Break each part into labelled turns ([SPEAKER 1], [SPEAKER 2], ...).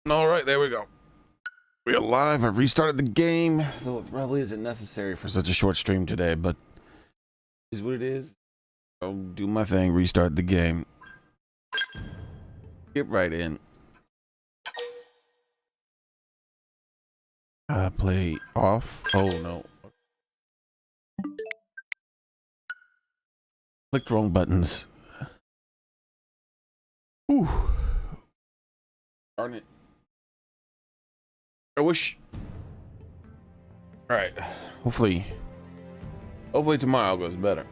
[SPEAKER 1] All right, there we go. We're live. I've restarted the game, though it probably isn't necessary for such a short stream today, but is what it is. I'll do my thing, restart the game. Get right in. Play off. Oh no. Clicked wrong buttons. Ooh. Darn it. I wish. Alright. Hopefully tomorrow goes better.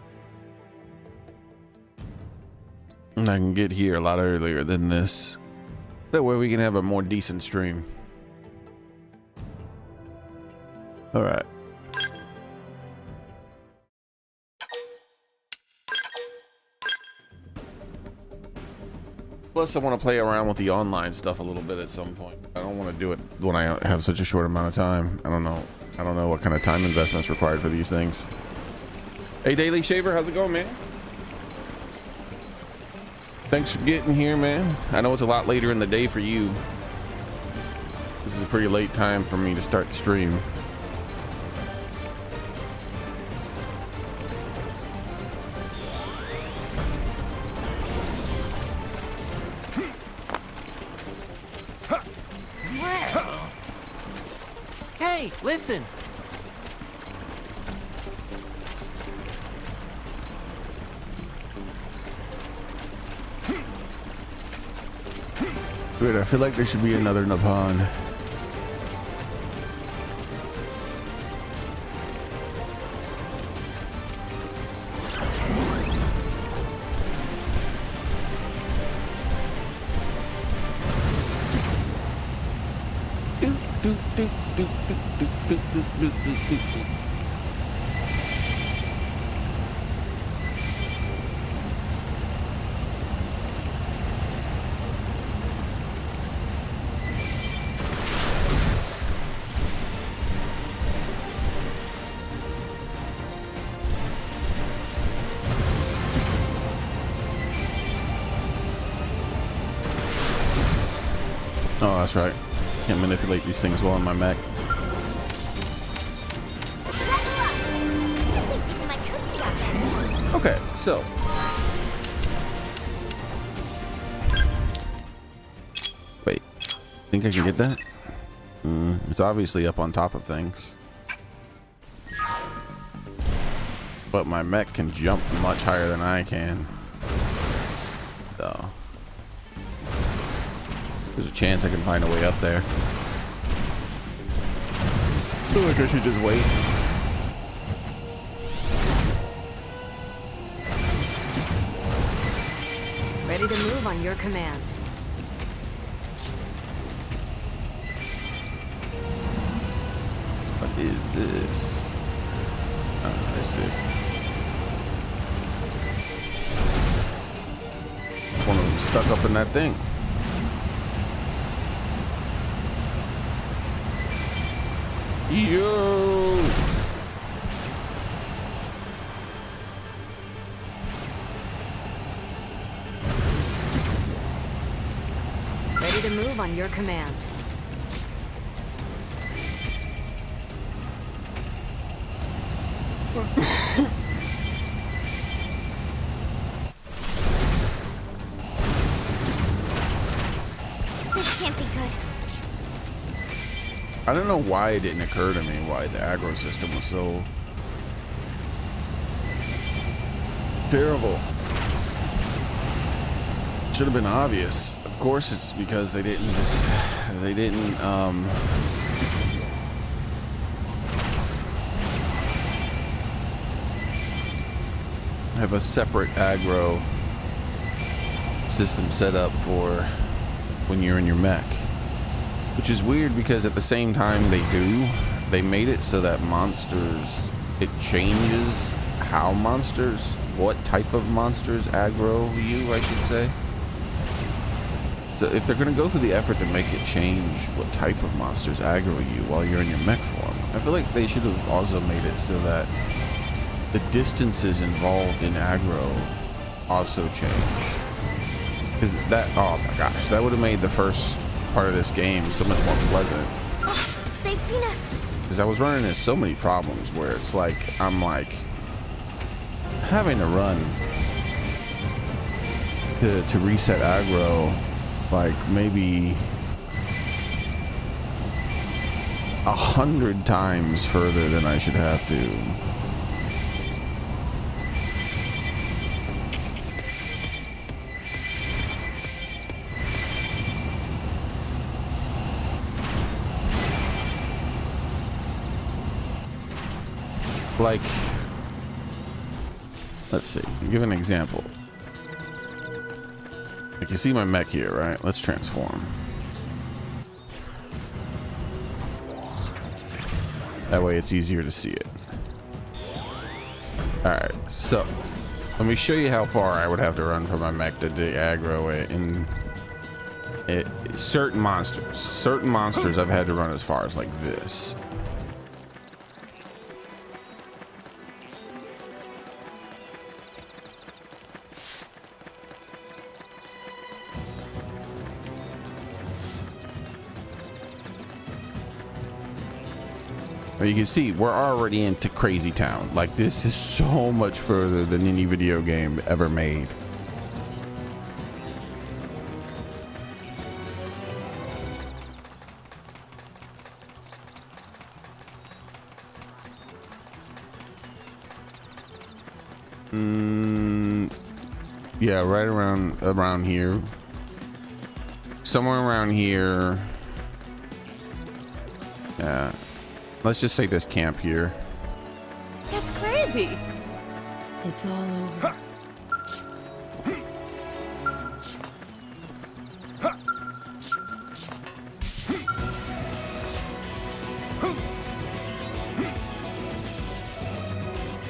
[SPEAKER 1] And I can get here a lot earlier than this. That way we can have a more decent stream. Alright. Plus, I want to play around with the online stuff a little bit at some point. I don't want to do it when I have such a short amount of time. I don't know what kind of time investment's required for these things. Hey, Daily Shaver, how's it going, man? Thanks for getting here, man. I know it's a lot later in the day for you. This is a pretty late time for me to start the stream.
[SPEAKER 2] Hey, listen!
[SPEAKER 1] Good, I feel like there should be another in the pond. Oh, that's right. Can't manipulate these things while on my Mac. Okay, so wait, think I can get that? It's obviously up on top of things, but my mech can jump much higher than I can, so there's a chance I can find a way up there. I feel like I should just wait.
[SPEAKER 3] Ready to move on your command.
[SPEAKER 1] What is this? Oh, I see. One of them stuck up in that thing. Yo!
[SPEAKER 3] Ready to move on your command.
[SPEAKER 4] This can't be good.
[SPEAKER 1] I don't know why it didn't occur to me why the aggro system was so terrible. Should have been obvious. Of course, it's because they didn't have a separate aggro system set up for when you're in your mech, which is weird because at the same time they made it so that it changes how what type of monsters aggro you, I should say. So if they're going to go through the effort to make it change what type of monsters aggro you while you're in your mech form, I feel like they should have also made it so that the distances involved in aggro also change. Because that, oh my gosh, that would have made the first part of this game so much more pleasant.
[SPEAKER 3] They've seen us.
[SPEAKER 1] Because I was running into so many problems where it's like, I'm like having to run to reset aggro like maybe 100 times further than I should have to. Like, let's see, I'll give an example. Like, you see my mech here, right? Let's transform. That way it's easier to see it. Alright, so let me show you how far I would have to run for my mech to aggro it. And certain monsters I've had to run as far as like this. But you can see we're already into Crazy Town. Like, this is so much further than any video game ever made. Yeah, right around here. Somewhere around here. Yeah. Let's just say this camp here.
[SPEAKER 2] That's crazy.
[SPEAKER 3] It's all over.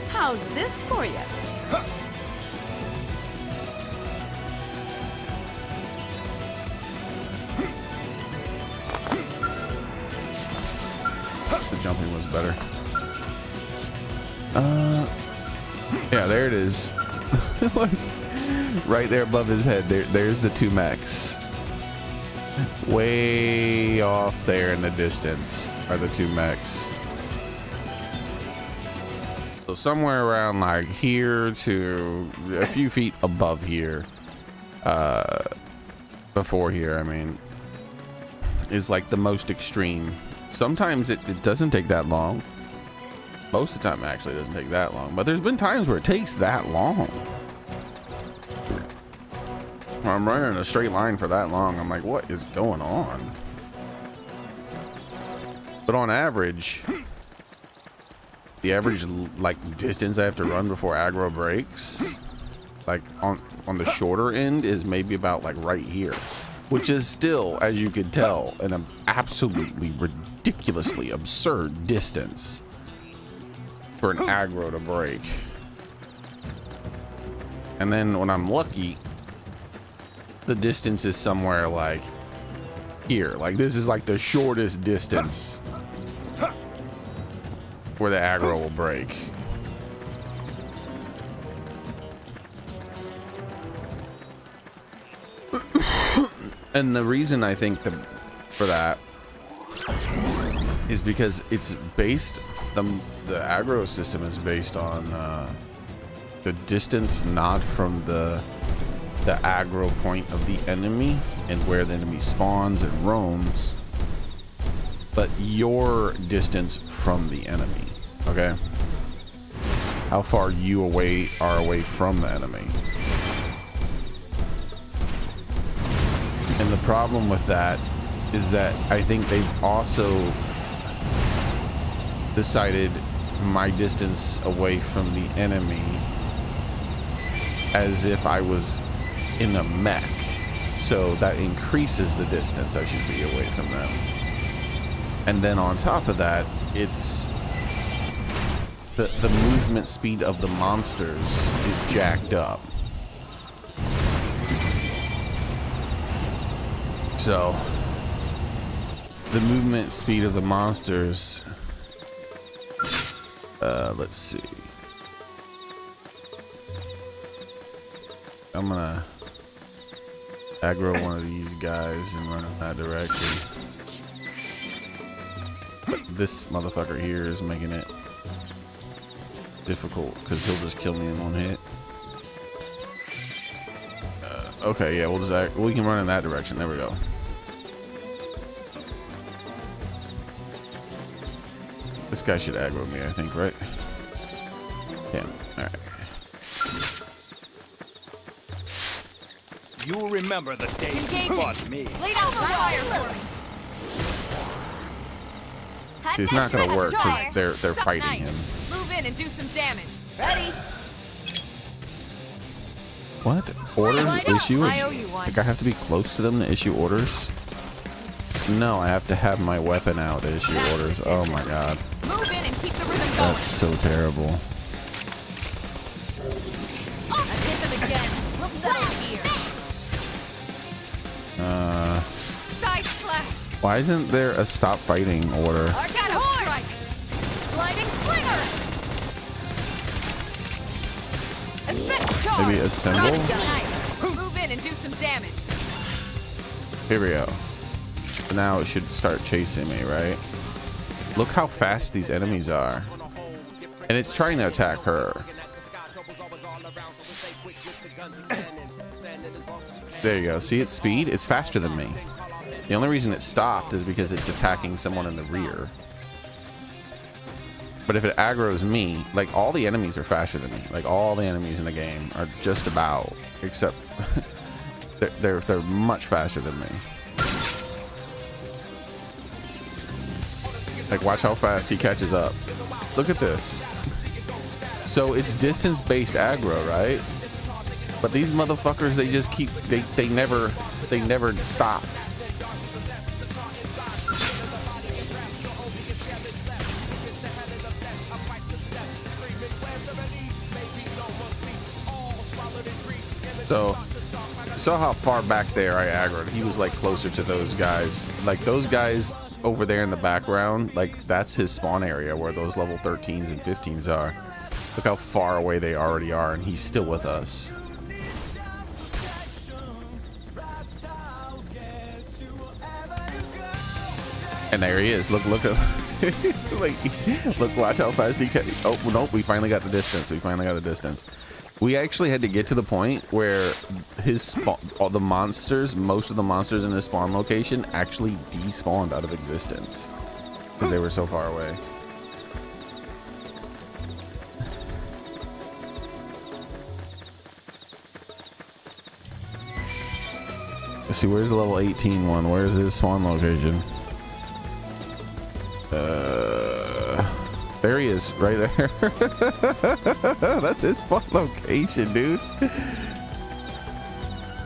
[SPEAKER 2] How's this for you?
[SPEAKER 1] The jumping was better. Yeah, there it is. Like, right there above his head. There's the two mechs. Way off there in the distance are the two mechs. So somewhere around like here to a few feet above here, before here, I mean, is like the most extreme. Sometimes it doesn't take that long. Most of the time, actually, it doesn't take that long. But there's been times where it takes that long. When I'm running in a straight line for that long, I'm like, what is going on? But on average, the average like distance I have to run before aggro breaks, like on the shorter end, is maybe about like right here, which is still, as you can tell, an absolutely ridiculously absurd distance for an aggro to break. And then when I'm lucky, the distance is somewhere like here. Like, this is like the shortest distance where the aggro will break. And the reason I think for that is because it's based, the aggro system is based on the distance not from the aggro point of the enemy and where the enemy spawns and roams, but your distance from the enemy. Okay, how far you are away from the enemy. And the problem with that is that I think they've also decided my distance away from the enemy as if I was in a mech, so that increases the distance I should be away from them. And then on top of that, it's the movement speed of the monsters is jacked up. So the movement speed of the monsters, let's see, aggro one of these guys and run in that direction. But this motherfucker here is making it difficult because he'll just kill me in one hit. Okay, yeah, we can run in that direction. There we go. This guy should aggro me, I think, right? Yeah. All right.
[SPEAKER 4] You'll remember the day you fought me.
[SPEAKER 2] Lay down the fire for me.
[SPEAKER 1] See, it's not gonna work because they're fighting
[SPEAKER 2] Nice.
[SPEAKER 1] him.
[SPEAKER 2] Move in and do some damage. Ready?
[SPEAKER 1] What? Orders issue?
[SPEAKER 2] I owe you one.
[SPEAKER 1] Like I have to be close to them to issue orders? No, I have to have my weapon out to issue orders. Oh my god.
[SPEAKER 2] Move in and keep the rhythm going.
[SPEAKER 1] That's so terrible.
[SPEAKER 2] I hit them again. We'll settle here. Side slash.
[SPEAKER 1] Why isn't there a stop fighting order?
[SPEAKER 2] Shadow strike. Sliding slinger. Effect charge.
[SPEAKER 1] Maybe assemble?
[SPEAKER 2] Nice. Move in and do some damage.
[SPEAKER 1] Here we go. So now it should start chasing me, right? Look how fast these enemies are. And it's trying to attack her. There you go. See its speed? It's faster than me. The only reason it stopped is because it's attacking someone in the rear. But if it aggroes me, like all the enemies are faster than me. Like all the enemies in the game are just about, except they're much faster than me. Like watch how fast he catches up. Look at this. So it's distance-based aggro, right? But these motherfuckers, they just keep, they never stop. So, saw how far back there I aggroed. He was like closer to those guys. Like those guys over there in the background, like that's his spawn area where those level 13s and 15s are. Look how far away they already are, and he's still with us. And there he is. Look at like, look, watch how fast he can. Oh nope, we finally got the distance. We actually had to get to the point where his spawn, all the monsters, most of the monsters in his spawn location actually despawned out of existence because they were so far away. Let's see, where's the level 18 one? Where's his spawn location? There he is, right there. That's his spawn location, dude.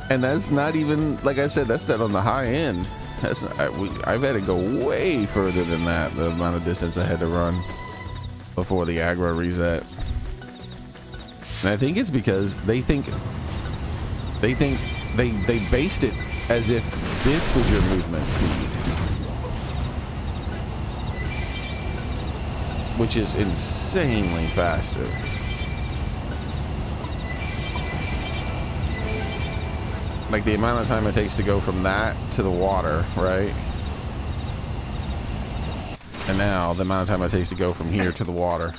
[SPEAKER 1] And that's not even, like I said, that's not on the high end. That's not, I've had to go way further than that, the amount of distance I had to run before the aggro reset. And I think it's because they based it as if this was your movement speed, which is insanely faster. Like the amount of time it takes to go from that to the water, right? And now the amount of time it takes to go from here to the water.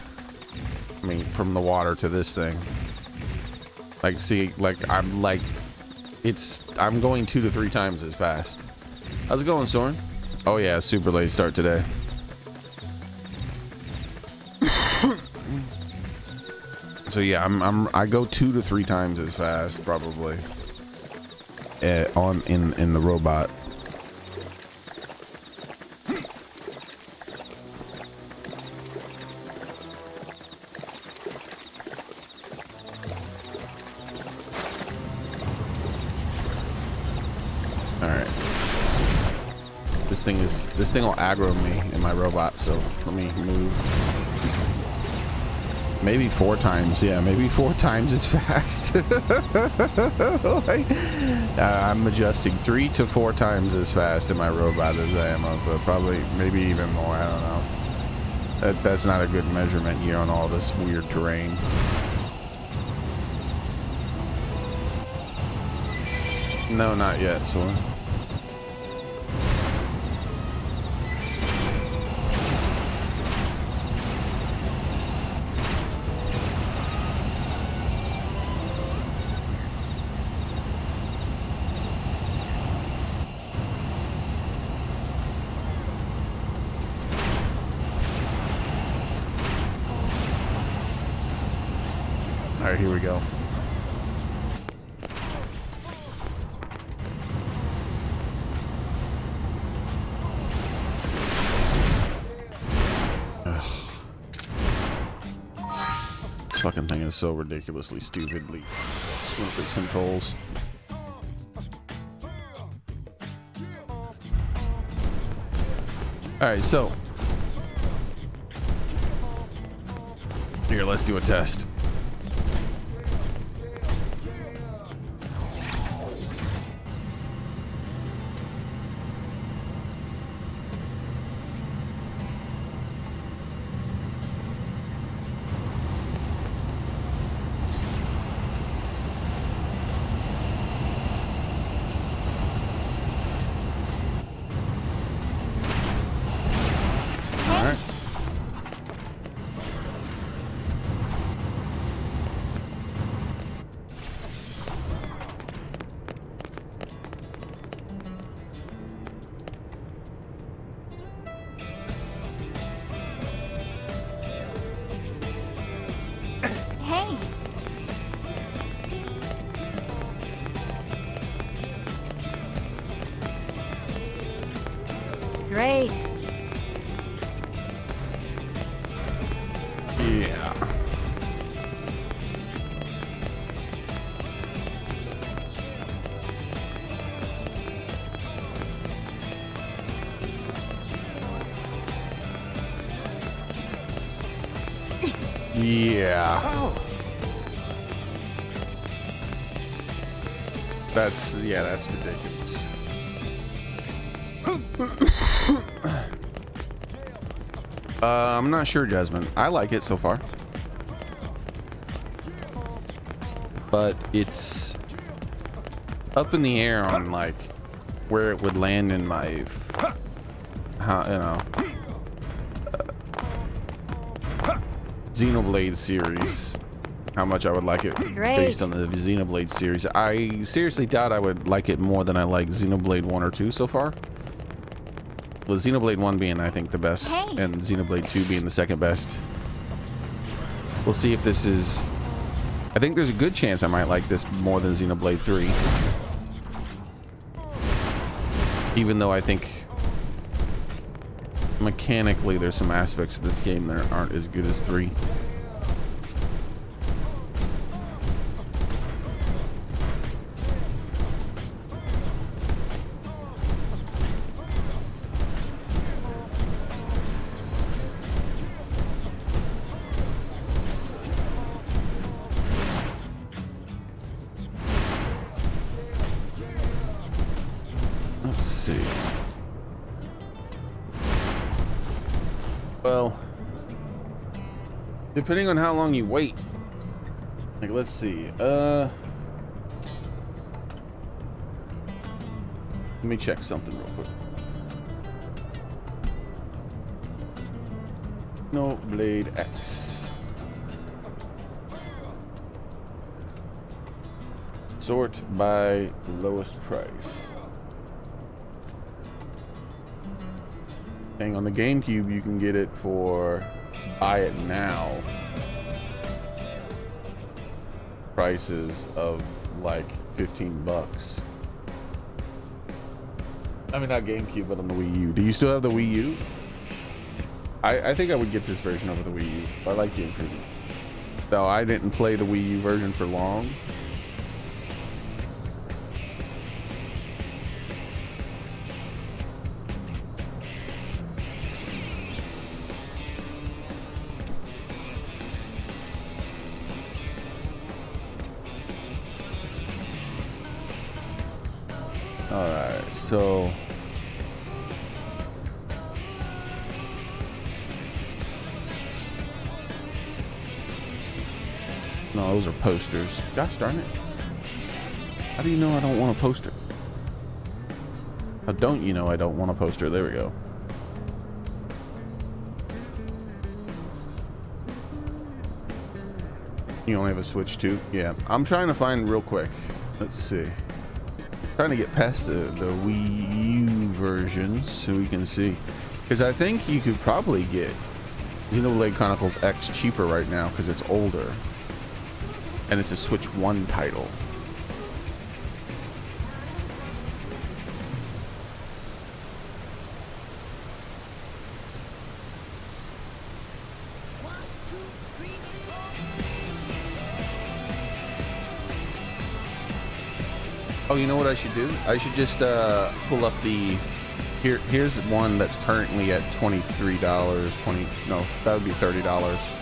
[SPEAKER 1] I mean, from the water to this thing. Like, see, like I'm going 2 to 3 times as fast. How's it going, Soren? Oh yeah, super late start today. So yeah, I go 2 to 3 times as fast probably in the robot. All right. This thing will aggro me in my robot, so let me move. Maybe 4 times, yeah, maybe 4 times as fast. I'm adjusting 3 to 4 times as fast in my robot as I am on foot. Probably, maybe even more, I don't know. That's not a good measurement here on all this weird terrain. No, not yet, Sora. All right, here we go. This fucking thing is so ridiculously stupidly with its controls. All right, so here, let's do a test.
[SPEAKER 3] Hey.
[SPEAKER 2] Great.
[SPEAKER 1] Yeah. Yeah. That's ridiculous. I'm not sure, Jasmine. I like it so far, but it's up in the air on like where it would land in my, how, you know, Xenoblade series. How much I would like it based on the Xenoblade series. I seriously doubt I would like it more than I like Xenoblade 1 or 2 so far. With Xenoblade 1 being, I think, the best, and Xenoblade 2 being the second best. We'll see if this is... I think there's a good chance I might like this more than Xenoblade 3. Even though I think mechanically there's some aspects of this game that aren't as good as 3. Let's see. Well, depending on how long you wait. Like, let's see. Let me check something real quick. Xenoblade X. Sort by lowest price. Thing on the GameCube, you can get it for buy it now prices of like 15 bucks. I mean, not GameCube, but on the Wii U. Do you still have the Wii U? I think I would get this version over the Wii U. I like the improvement. So I didn't play the Wii U version for long. Alright, so no, those are posters. Gosh darn it. How do you know I don't want a poster? Oh, don't you know I don't want a poster? There we go. You only have a Switch 2? Yeah. I'm trying to find real quick. Let's see. Trying to get past the Wii U version so we can see. Because I think you could probably get Xenoblade Chronicles X cheaper right now because it's older. And it's a Switch 1 title. Oh, you know what I should do? I should just pull up the... Here's one that's currently at $23. No, that would be $30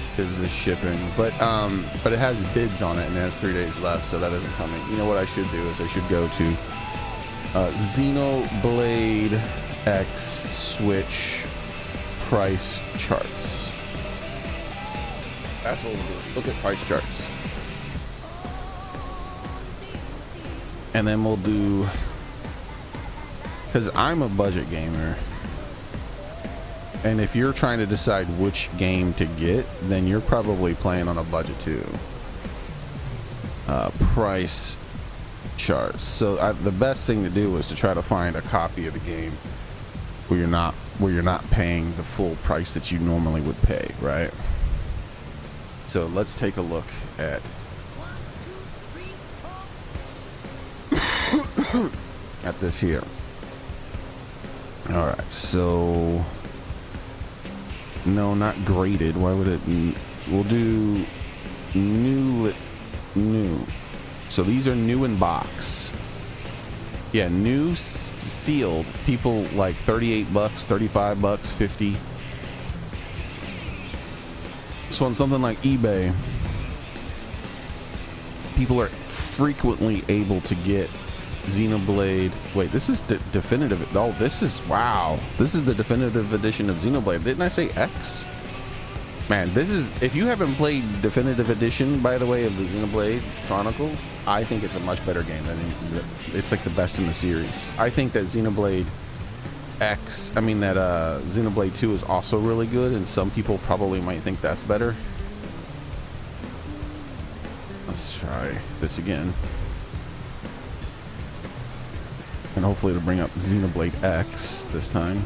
[SPEAKER 1] because of the shipping. But it has bids on it and it has 3 days left, so that doesn't tell me. You know what I should do is I should go to Xenoblade X Switch price charts. That's what we'll do. Look at price charts. And then we'll do, because I'm a budget gamer, and if you're trying to decide which game to get, then you're probably playing on a budget too. Price charts. So the best thing to do is to try to find a copy of the game where you're not paying the full price that you normally would pay, right? So let's take a look at this here. All right, so no, not graded. Why would it? We'll do new. So these are new in box. Yeah, new sealed. People like $38, $35, 50. So on something like eBay, people are frequently able to get Xenoblade. Wait, this is definitive. Oh, this is, wow. This is the definitive edition of Xenoblade. Didn't I say X? Man, this is, if you haven't played definitive edition, by the way, of the Xenoblade Chronicles, I think it's a much better game than it's like the best in the series. I think that Xenoblade X, I mean that Xenoblade 2 is also really good, and some people probably might think that's better. Let's try this again. And hopefully it'll bring up Xenoblade X this time.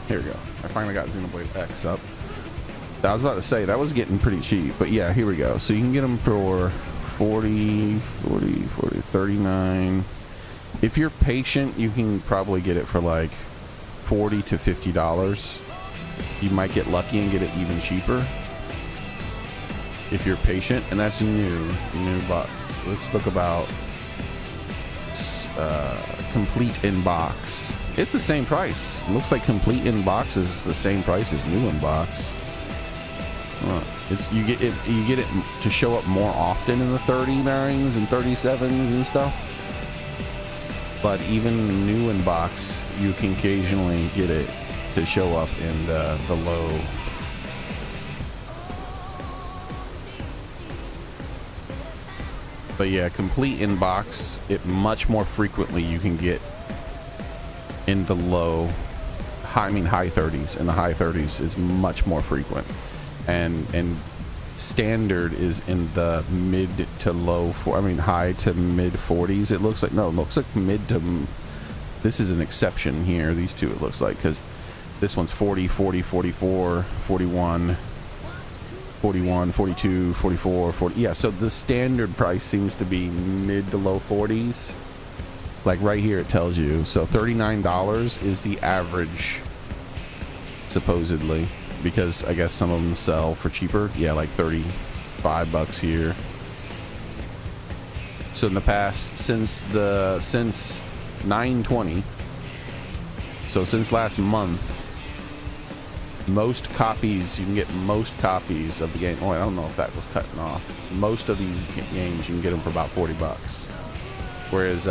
[SPEAKER 1] Here we go. I finally got Xenoblade X up. I was about to say, that was getting pretty cheap. But yeah, here we go. So you can get them for 39. If you're patient, you can probably get it for like $40 to $50. You might get lucky and get it even cheaper if you're patient, and that's new. But let's look about complete in box. It's the same price. It looks like complete in box is the same price as new in box. It's you get it to show up more often in the 39s and 37s and stuff. But even new in box, you can occasionally get it to show up in the low. But yeah, complete in box, it much more frequently you can get in the high 30s, and the high 30s is much more frequent, and standard is in the mid to low high to mid 40s. It looks like, no, it looks like mid to, this is an exception here, these two it looks like, because this one's 40, 40, 44, 41, 41, 42, 44, 40. Yeah, so the standard price seems to be mid to low 40s. Like right here it tells you. So $39 is the average, supposedly, because I guess some of them sell for cheaper. Yeah, like $35 here. So in the past, since 9/20, so since last month, most copies, you can get most copies of the game. Oh, I don't know if that was cutting off. Most of these games you can get them for about $40. Whereas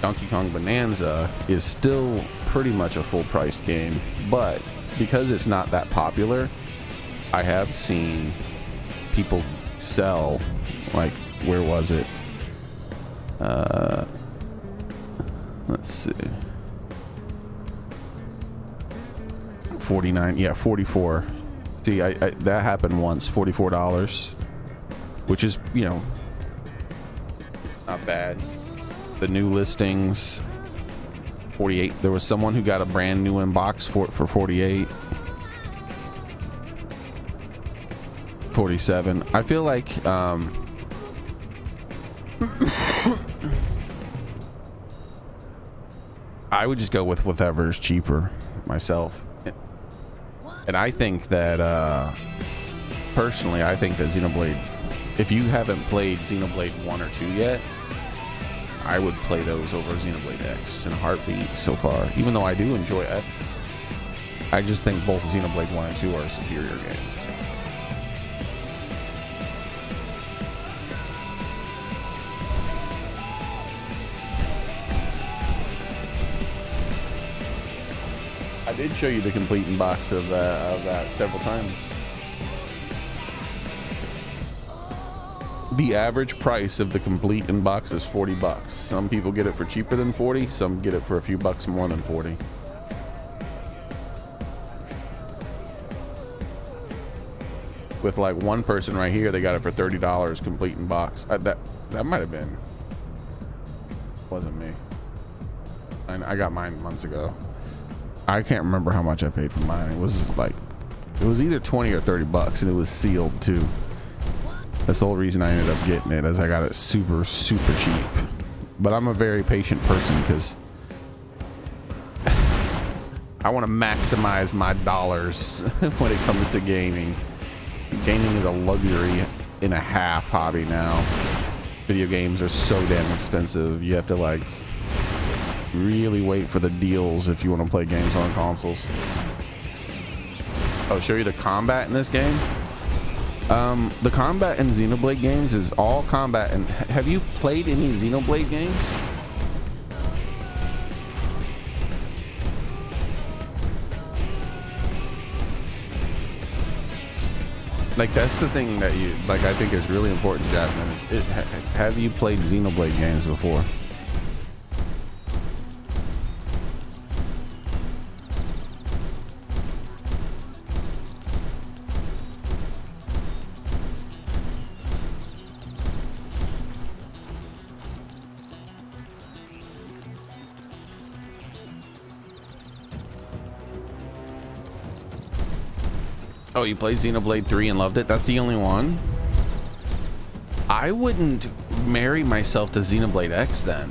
[SPEAKER 1] Donkey Kong Bonanza is still pretty much a full-priced game, but because it's not that popular, I have seen people sell. Like, where was it? Let's see. 49, yeah, 44. See, that happened once, $44, which is, you know, not bad. The new listings, 48. There was someone who got a brand new inbox for 48. 47. I feel like I would just go with whatever's cheaper myself. And I think that personally, I think that Xenoblade, if you haven't played Xenoblade 1 or 2 yet, I would play those over Xenoblade X in a heartbeat so far. Even though I do enjoy X, I just think both Xenoblade 1 and 2 are superior games. I did show you the complete inbox of that several times. The average price of the complete inbox is $40. Some people get it for cheaper than 40. Some get it for a few bucks more than 40. With like one person right here, they got it for $30 complete inbox. That might have been. Wasn't me. I got mine months ago. I can't remember how much I paid for mine. It was either 20 or $30, and it was sealed too. That's the whole reason I ended up getting it, as I got it super, super cheap. But I'm a very patient person because I want to maximize my dollars when it comes to gaming. Gaming is a luxury and a half hobby now. Video games are so damn expensive. You have to like really wait for the deals if you want to play games on consoles. I'll show you the combat in this game. The combat in Xenoblade games is all combat. And have you played any Xenoblade games? Like, that's the thing that you like. I think is really important, Jasmine. Is have you played Xenoblade games before? Oh, you played Xenoblade 3 and loved it? That's the only one? I wouldn't marry myself to Xenoblade X then.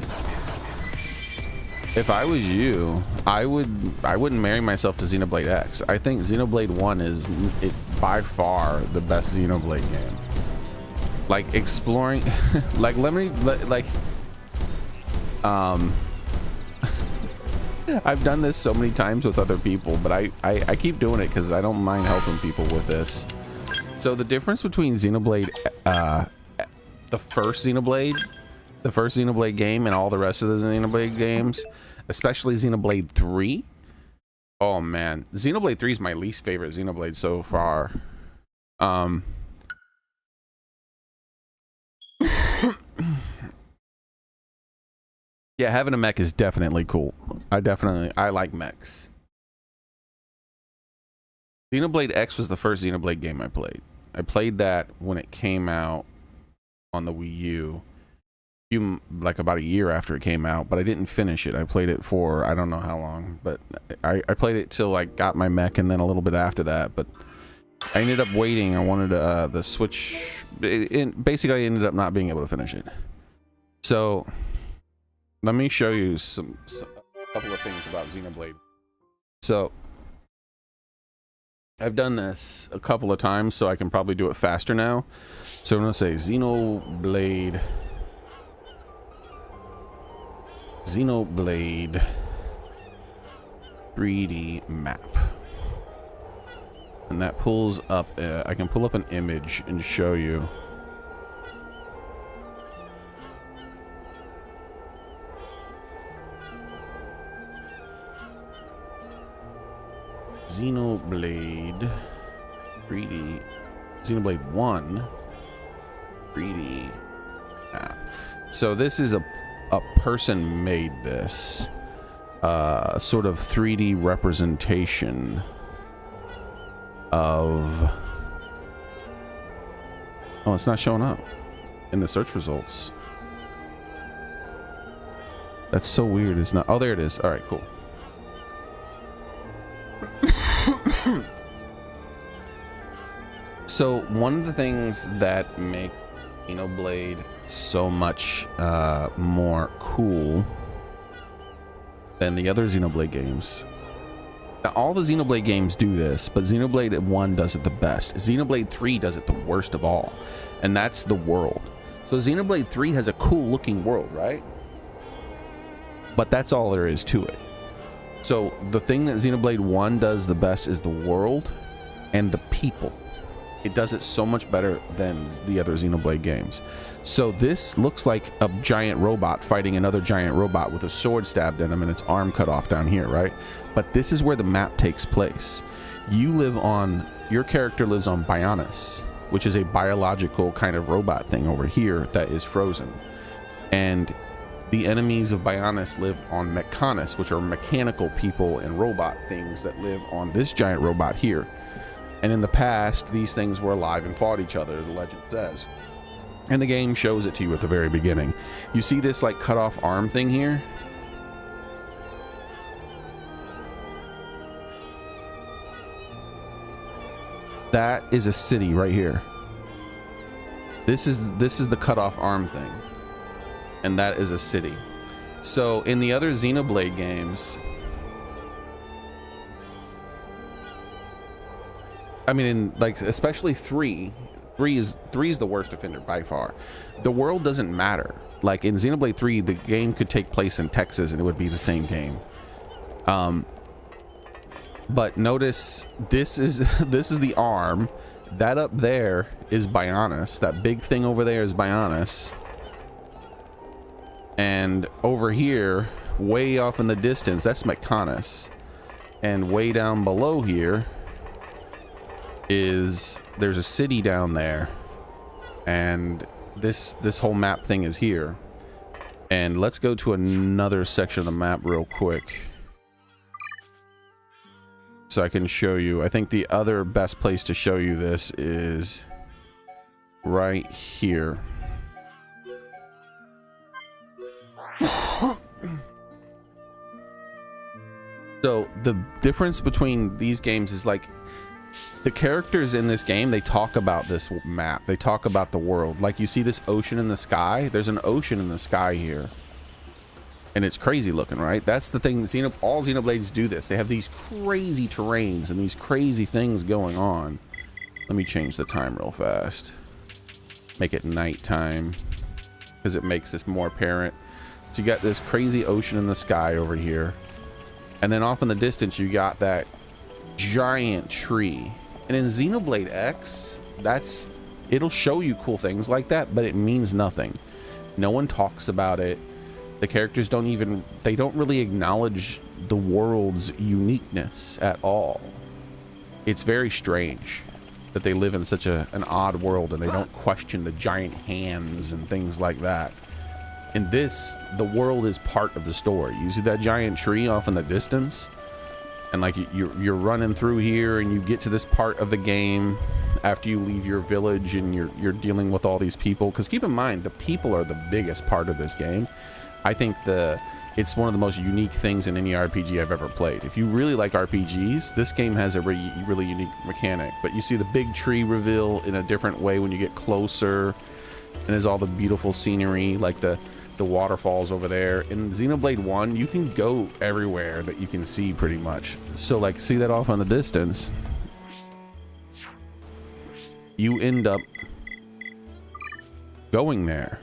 [SPEAKER 1] If I was you, I wouldn't marry myself to Xenoblade X. I think Xenoblade 1 is by far the best Xenoblade game. Like exploring like I've done this so many times with other people, but I keep doing it because I don't mind helping people with this. So the difference between Xenoblade, the first Xenoblade game and all the rest of the Xenoblade games, especially Xenoblade 3. Oh man, Xenoblade 3 is my least favorite Xenoblade so far. Yeah, having a mech is definitely cool. I like mechs. Xenoblade X was the first Xenoblade game I played. I played that when it came out on the Wii U, like about a year after it came out, but I didn't finish it. I played it for I don't know how long, but I played it till I got my mech, and then a little bit after that. But I ended up waiting. I wanted the Switch. Basically, I ended up not being able to finish it. So let me show you a couple of things about Xenoblade. So I've done this a couple of times, so I can probably do it faster now. So I'm gonna say Xenoblade 3D map, and that pulls up. I can pull up an image and show you. Xenoblade 3D, Xenoblade 1. 3D map. So this is a person made this sort of 3D representation of. Oh, it's not showing up in the search results. That's so weird. It's not. Oh, there it is. All right, cool. So one of the things that makes Xenoblade so much more cool than the other Xenoblade games. Now, all the Xenoblade games do this, but Xenoblade 1 does it the best. Xenoblade 3 does it the worst of all, and that's the world. So Xenoblade 3 has a cool looking world, right? But that's all there is to it. So the thing that Xenoblade 1 does the best is the world and the people. It does it so much better than the other Xenoblade games. So this looks like a giant robot fighting another giant robot with a sword stabbed in him and its arm cut off down here, right? But this is where the map takes place. Your character lives on Bionis, which is a biological kind of robot thing over here that is frozen. And the enemies of Bionis live on Mechanis, which are mechanical people and robot things that live on this giant robot here. And in the past, these things were alive and fought each other, the legend says. And the game shows it to you at the very beginning. You see this like cut off arm thing here? That is a city right here. This is the cut off arm thing. And that is a city. So in the other Xenoblade games, I mean, in like especially 3 is the worst offender by far. The world doesn't matter. Like in Xenoblade 3, the game could take place in Texas and it would be the same game. But notice this is the arm. That up there is Bionis. That big thing over there is Bionis. And over here, way off in the distance, that's Mechanis. And way down below here there's a city down there, and this whole map thing is here. And let's go to another section of the map real quick so I can show you. I think the other best place to show you this is right here. So the difference between these games is like the characters in this game, they talk about this map. They talk about the world. Like you see this ocean in the sky. There's an ocean in the sky here. And it's crazy looking, right? That's the thing. All Xenoblades do this. They have these crazy terrains and these crazy things going on. Let me change the time real fast. Make it nighttime because it makes this more apparent. So you got this crazy ocean in the sky over here. And then off in the distance, you got that giant tree. And in Xenoblade X, it'll show you cool things like that, but it means nothing. No one talks about it. The characters don't really acknowledge the world's uniqueness at all. It's very strange that they live in such an odd world and they don't question the giant hands and things like that. In this, the world is part of the story. You see that giant tree off in the distance? And like you're running through here and you get to this part of the game after you leave your village and you're dealing with all these people. Because keep in mind, the people are the biggest part of this game. I think it's one of the most unique things in any RPG I've ever played. If you really like RPGs, this game has a really unique mechanic. But you see the big tree reveal in a different way when you get closer. And there's all the beautiful scenery, like the waterfalls over there. In Xenoblade 1, you can go everywhere that you can see pretty much. So like, see that off in the distance? You end up going there.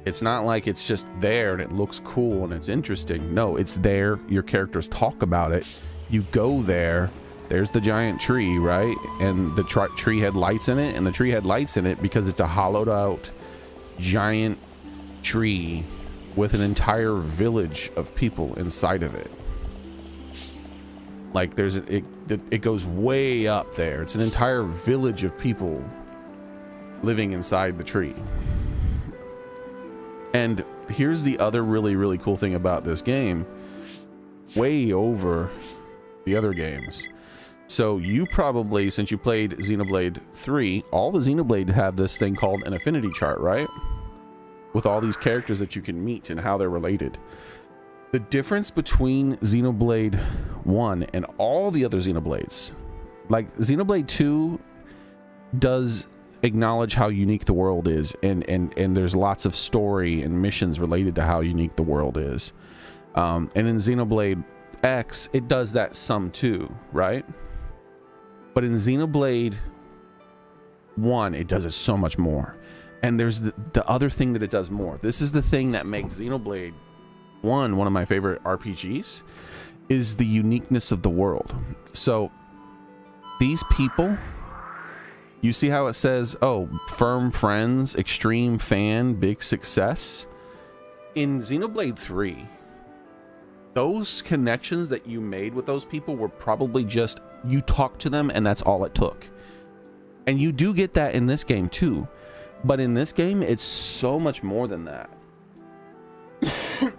[SPEAKER 1] It's not like it's just there and it looks cool and it's interesting. No, it's there. Your characters talk about it. You go there. There's the giant tree, right? And the tree had lights in it, and the tree had lights in it because it's a hollowed out giant tree with an entire village of people inside of it. Like it goes way up there. It's an entire village of people living inside the tree. And here's the other really, really cool thing about this game, way over the other games. So you probably, since you played Xenoblade 3, all the Xenoblade have this thing called an affinity chart, right? With all these characters that you can meet and how they're related. The difference between Xenoblade 1 and all the other Xenoblades, like Xenoblade 2 does acknowledge how unique the world is, and there's lots of story and missions related to how unique the world is. And in Xenoblade X, it does that some too, right? But in Xenoblade 1, it does it so much more. And there's the other thing that it does more. This is the thing that makes Xenoblade 1 one of my favorite RPGs, is the uniqueness of the world. So these people, you see how it says, oh, firm friends, extreme fan, big success. In Xenoblade 3, those connections that you made with those people were probably just, you talked to them and that's all it took. And you do get that in this game too. But in this game, it's so much more than that.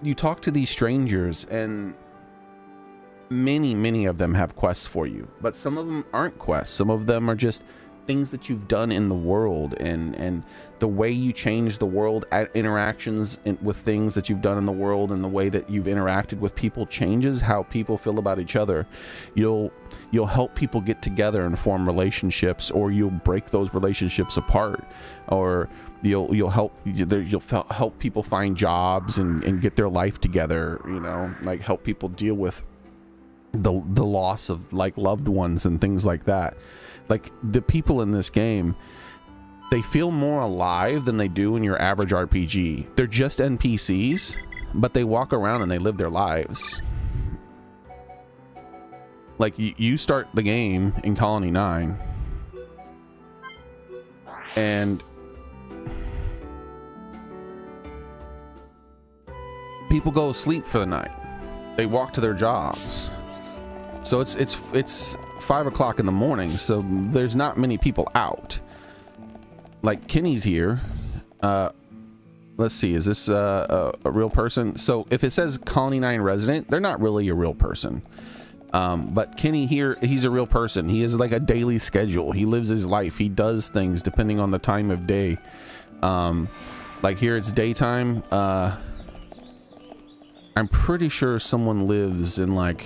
[SPEAKER 1] You talk to these strangers and many of them have quests for you, but some of them aren't quests. Some of them are just things that you've done in the world, and the way you change the world at interactions with things that you've done in the world, and the way that you've interacted with people changes how people feel about each other. You'll help people get together and form relationships, or you'll break those relationships apart, or you'll help people find jobs and get their life together, you know, like help people deal with the loss of like loved ones and things like that. Like the people in this game, they feel more alive than they do in your average RPG. They're just NPCs, but they walk around and they live their lives. Like you start the game in Colony 9 and people go sleep for the night. They walk to their jobs. So it's 5 o'clock in the morning, so there's not many people out. Like Kenny's here. Let's see, is this a real person? So if it says Colony 9 resident, they're not really a real person. But Kenny here, he's a real person. He has like a daily schedule. He lives his life. He does things depending on the time of day. Like here it's daytime. I'm pretty sure someone lives in like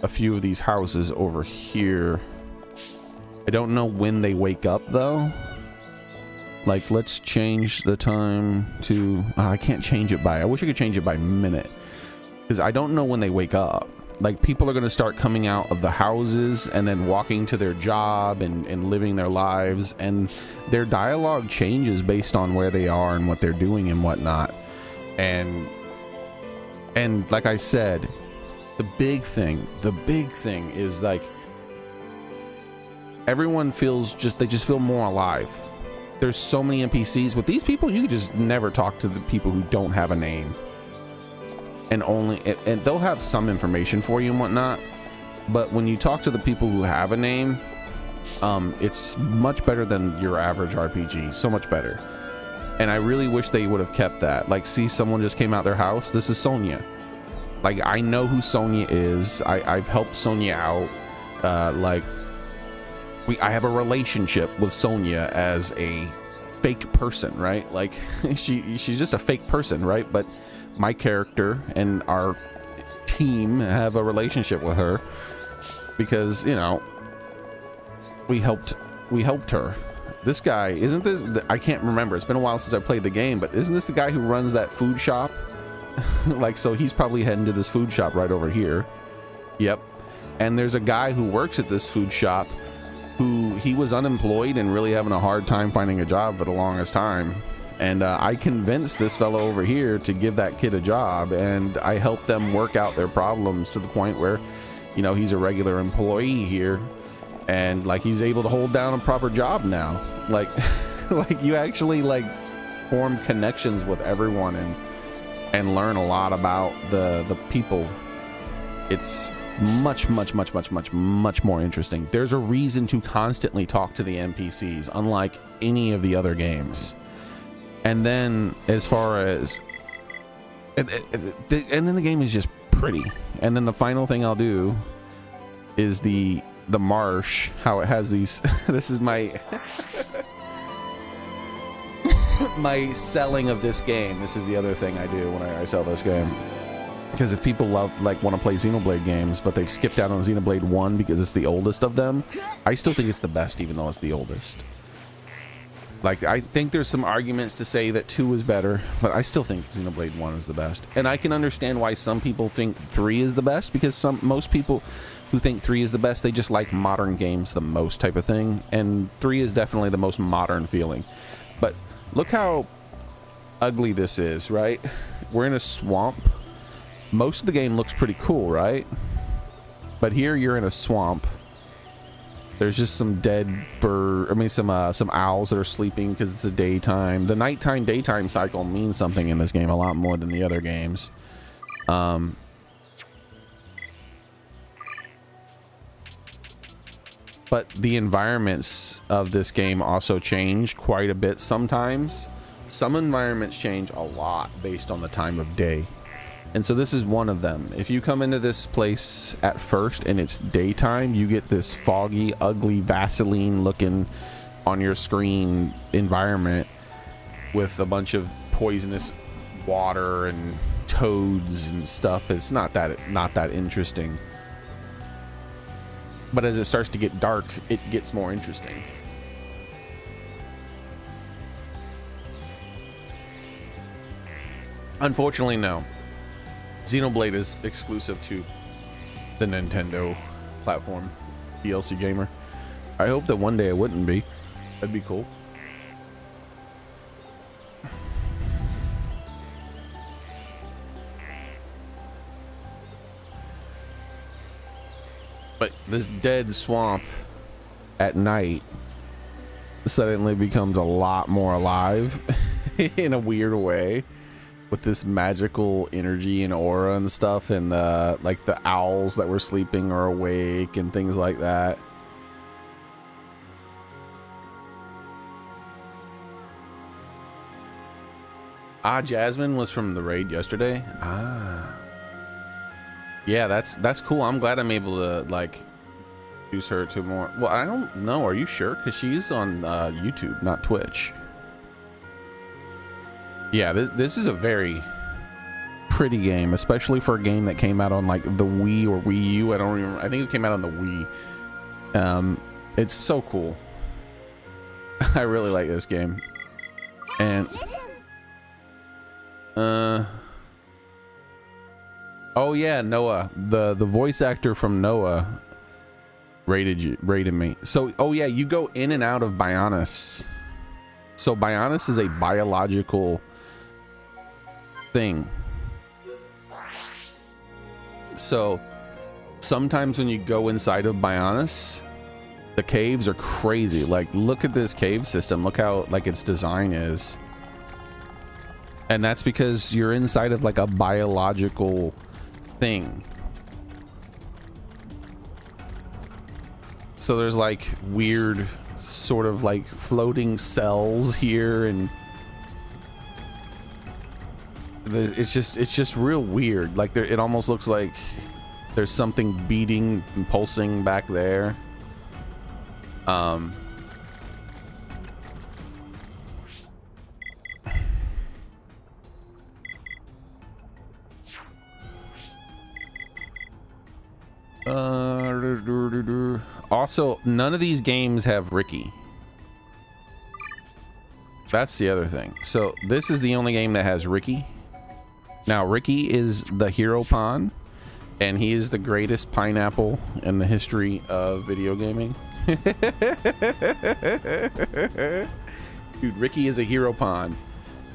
[SPEAKER 1] a few of these houses over here. I don't know when they wake up though. Like let's change the time to I can't change it by, I wish I could change it by minute, because I don't know when they wake up. Like people are going to start coming out of the houses and then walking to their job and living their lives, and their dialogue changes based on where they are and what they're doing and whatnot. And like I said, the big thing is like everyone feels they just feel more alive. There's so many NPCs. With these people, you just never talk to the people who don't have a name, and they'll have some information for you and whatnot, but when you talk to the people who have a name, it's much better than your average RPG. So much better. And I really wish they would have kept that. Like, see, someone just came out their house. This is Sonia. Like, I know who Sonia is. I've helped Sonia out. I have a relationship with Sonia as a fake person, right? Like, she's just a fake person, right? But my character and our team have a relationship with her because, you know, we helped her. This guy, isn't this, I can't remember, it's been a while since I played the game, but isn't this the guy who runs that food shop? Like, so he's probably heading to this food shop right over here. Yep. And there's a guy who works at this food shop who, he was unemployed and really having a hard time finding a job for the longest time. And I convinced this fellow over here to give that kid a job, and I helped them work out their problems to the point where, you know, he's a regular employee here, and like he's able to hold down a proper job now. Like, like you actually like form connections with everyone and learn a lot about the people it's much more interesting. There's a reason to constantly talk to the NPCs, unlike any of the other games. And then as far as and then the game is just pretty. And then the final thing I'll do is the marsh, how it has these this is my my selling of this game. This is the other thing I do when I sell this game. Because if people want to play Xenoblade games, but they've skipped out on Xenoblade 1 because it's the oldest of them, I still think it's the best, even though it's the oldest. Like, I think there's some arguments to say that 2 is better, but I still think Xenoblade 1 is the best. And I can understand why some people think 3 is the best, because most people who think 3 is the best, they just like modern games the most type of thing. And 3 is definitely the most modern feeling. But look how ugly this is, right? We're in a swamp. Most of the game looks pretty cool, right? But here you're in a swamp. There's just some dead some owls that are sleeping because it's the daytime. The nighttime daytime cycle means something in this game a lot more than the other games. But the environments of this game also change quite a bit sometimes. Some environments change a lot based on the time of day. And so this is one of them. If you come into this place at first and it's daytime, you get this foggy, ugly, Vaseline looking on your screen environment with a bunch of poisonous water and toads and stuff. It's not that interesting. But as it starts to get dark, it gets more interesting. Unfortunately, no. Xenoblade is exclusive to the Nintendo platform, DLC gamer. I hope that one day it wouldn't be. That'd be cool. But this dead swamp at night suddenly becomes a lot more alive in a weird way. With this magical energy and aura and stuff, and like the owls that were sleeping are awake and things like that. Jasmine was from the raid yesterday. Yeah, that's cool. I'm glad I'm able to like use her to more. Well, I don't know. Are you sure? Because she's on YouTube, not Twitch. Yeah, this is a very pretty game, especially for a game that came out on like the Wii or Wii U. I think it came out on the Wii. It's so cool. I really like this game. And oh yeah, Noah, the voice actor from Noah rated me. So oh yeah, you go in and out of Bionis. So Bionis is a biological thing. So sometimes when you go inside of Bionis, the caves are crazy. Like, look at this cave system. Look how like its design is. And that's because you're inside of like a biological thing. So there's like weird sort of like floating cells here, and it's just real weird. Like it almost looks like there's something beating and pulsing back there. Also, none of these games have Ricky. That's the other thing. So this is the only game that has Ricky. Now, Ricky is the hero pawn, and he is the greatest pineapple in the history of video gaming. Dude, Ricky is a hero pawn,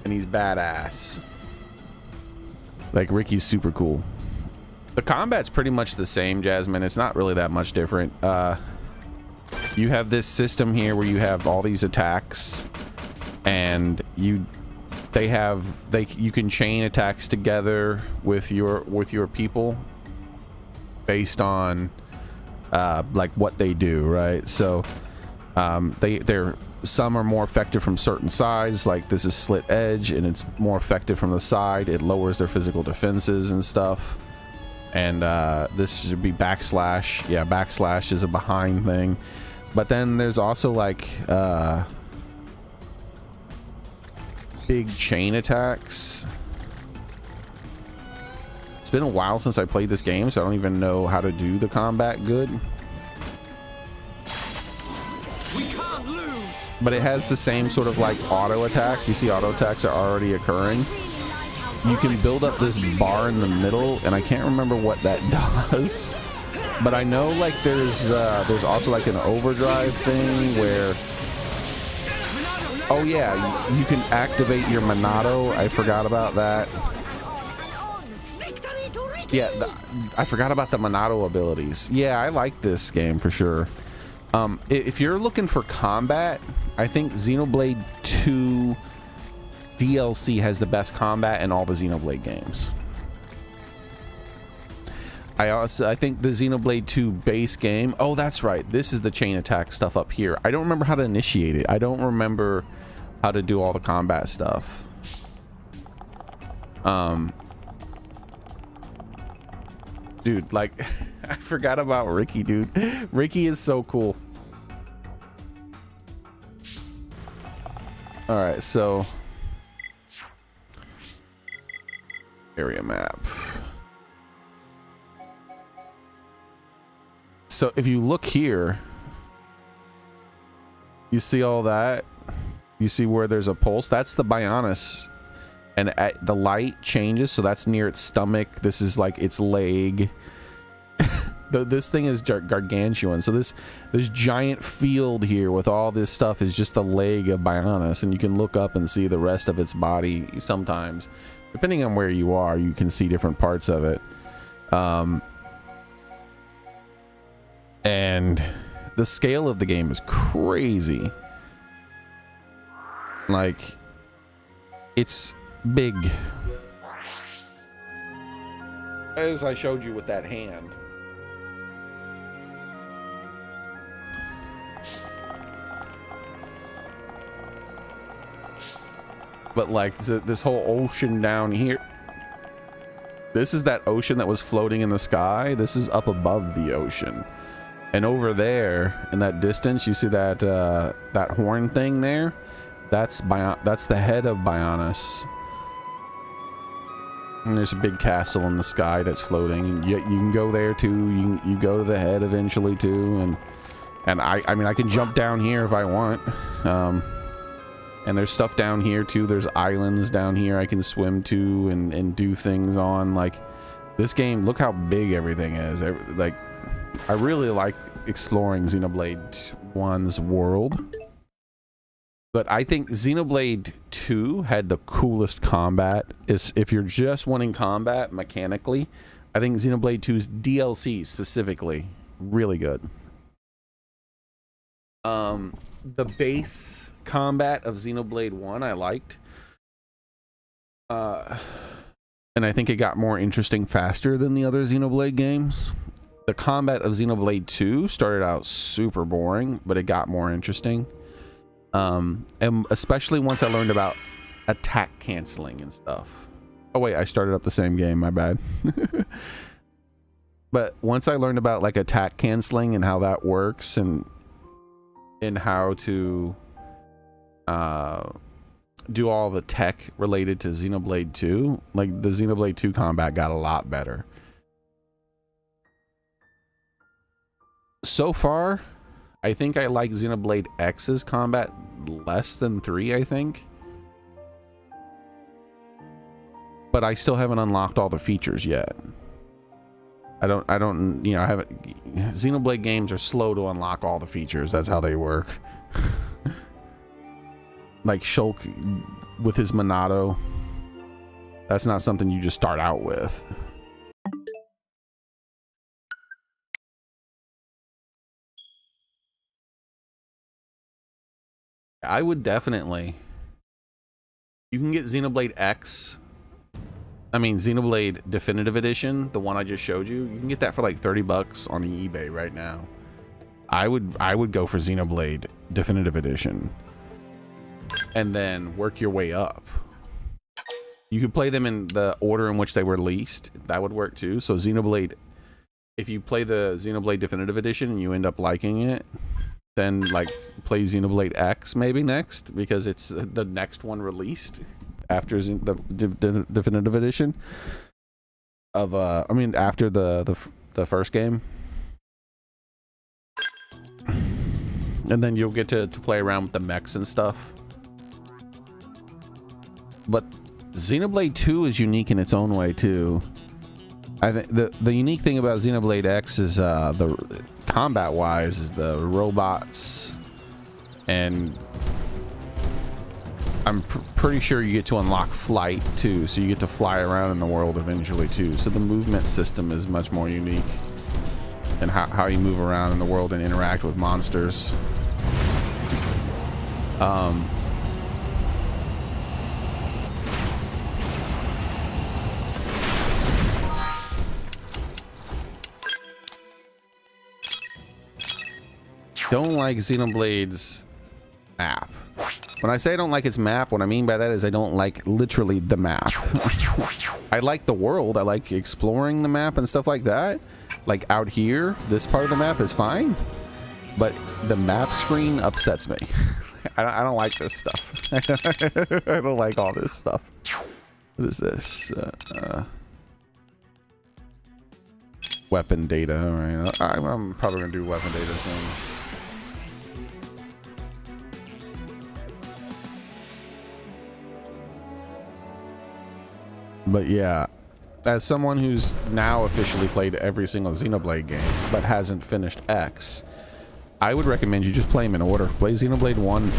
[SPEAKER 1] and he's badass. Like, Ricky's super cool. The combat's pretty much the same, Jasmine. It's not really that much different. You have this system here where you have all these attacks, and you can chain attacks together with your people, based on like what they do, right? So they're some are more effective from certain sides, like this is slit edge and it's more effective from the side. It lowers their physical defenses and stuff. And this should be backslash. Yeah, backslash is a behind thing. But then there's also like big chain attacks. It's been a while since I played this game, so I don't even know how to do the combat good. But it has the same sort of like auto attack. You see auto attacks are already occurring. You can build up this bar in the middle, and I can't remember what that does. But I know like there's also like an overdrive thing where, oh yeah, you can activate your Monado. I forgot about that. Yeah, I forgot about the Monado abilities. Yeah, I like this game for sure. If you're looking for combat, I think Xenoblade 2 DLC has the best combat in all the Xenoblade games. I think the Xenoblade 2 base game, oh that's right, this is the chain attack stuff up here. I don't remember how to initiate it. I don't remember how to do all the combat stuff. Dude, like I forgot about Ricky, dude. Ricky is so cool. All right, so area map. So if you look here, you see all that. You see where there's a pulse. That's the Bionis, and the light changes. So that's near its stomach. This is like its leg. This thing is gargantuan. So this giant field here with all this stuff is just the leg of Bionis, and you can look up and see the rest of its body. Sometimes, depending on where you are, you can see different parts of it. And the scale of the game is crazy. Like, it's big, as I showed you with that hand. But like this whole ocean down here, this is that ocean that was floating in the sky. This is up above the ocean, and over there in that distance, you see that that horn thing there. That's the head of Bionis. And there's a big castle in the sky that's floating. And you can go there too. You go to the head eventually too, and I mean I can jump down here if I want. And there's stuff down here too. There's islands down here I can swim to and do things on. Like, this game, look how big everything is. Like, I really like exploring Xenoblade 1's world. But I think Xenoblade 2 had the coolest combat. If you're just wanting combat mechanically, I think Xenoblade 2's DLC specifically, really good. The base combat of Xenoblade 1 I liked. And I think it got more interesting faster than the other Xenoblade games. The combat of Xenoblade 2 started out super boring, but it got more interesting. And especially once I learned about attack canceling and stuff. Oh wait, I started up the same game, my bad. But once I learned about like attack canceling and how that works, and how to do all the tech related to Xenoblade 2, like the Xenoblade 2 combat got a lot better. So far, I think I like Xenoblade X's combat less than 3, I think. But I still haven't unlocked all the features yet. I don't, you know, I haven't. Xenoblade games are slow to unlock all the features. That's how they work. Like Shulk with his Monado. That's not something you just start out with. I would definitely. You can get Xenoblade X I mean, Xenoblade Definitive Edition, the one I just showed you, you can get that for like $30 on eBay right now. I would go for Xenoblade Definitive Edition and then work your way up. You could play them in the order in which they were released. That would work too. So Xenoblade, if you play the Xenoblade Definitive Edition and you end up liking it, then like play Xenoblade X maybe next, because it's the next one released after the Definitive Edition of I mean after the first game. And then you'll get to play around with the mechs and stuff. But Xenoblade 2 is unique in its own way too. I think the unique thing about Xenoblade X is the combat wise is the robots, and I'm pretty sure you get to unlock flight too, so you get to fly around in the world eventually too. So the movement system is much more unique, and how you move around in the world and interact with monsters. Don't like Xenoblade's map. When I say I don't like its map, what I mean by that is I don't like literally the map. I like the world. I like exploring the map and stuff like that. Like out here, this part of the map is fine, but the map screen upsets me. I don't like this stuff. I don't like all this stuff. What is this? Weapon data. All right, I'm probably gonna do weapon data soon. But yeah, as someone who's now officially played every single Xenoblade game but hasn't finished X, I would recommend you just play them in order. Play Xenoblade 1.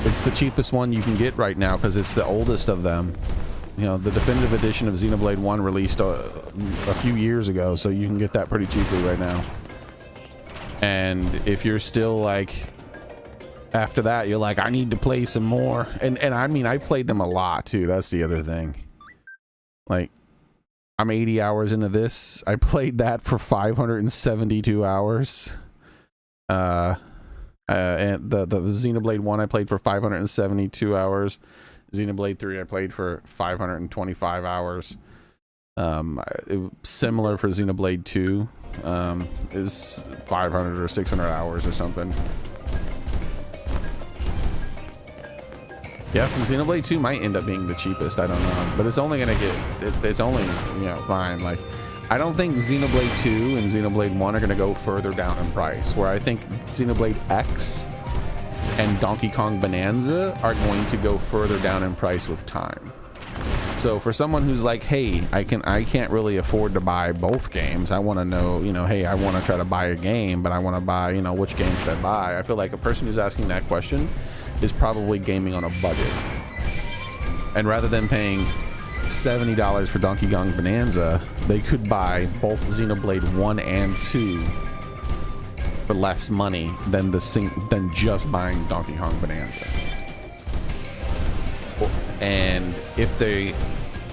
[SPEAKER 1] It's the cheapest one you can get right now because it's the oldest of them. You know, the definitive edition of Xenoblade 1 released a few years ago, so you can get that pretty cheaply right now. And if you're still like, after that, you're like, I need to play some more. And I mean, I played them a lot too. That's the other thing. Like, I'm 80 hours into this. I played that for 572 hours. And the Xenoblade 1 I played for 572 hours. Xenoblade 3 I played for 525 hours. Similar for Xenoblade 2. Is 500 or 600 hours or something. Yeah, Xenoblade 2 might end up being the cheapest, I don't know. But it's only gonna get, it's only, you know, fine. Like, I don't think Xenoblade 2 and Xenoblade 1 are gonna go further down in price, where I think Xenoblade X and Donkey Kong Bonanza are going to go further down in price with time. So for someone who's like, hey, I can't really afford to buy both games. I want to know, you know, hey, I want to try to buy a game, but I want to buy, you know, which game should I buy? I feel like a person who's asking that question is probably gaming on a budget. And rather than paying $70 for Donkey Kong Bonanza, they could buy both Xenoblade 1 and 2 for less money than just buying Donkey Kong Bonanza. And if they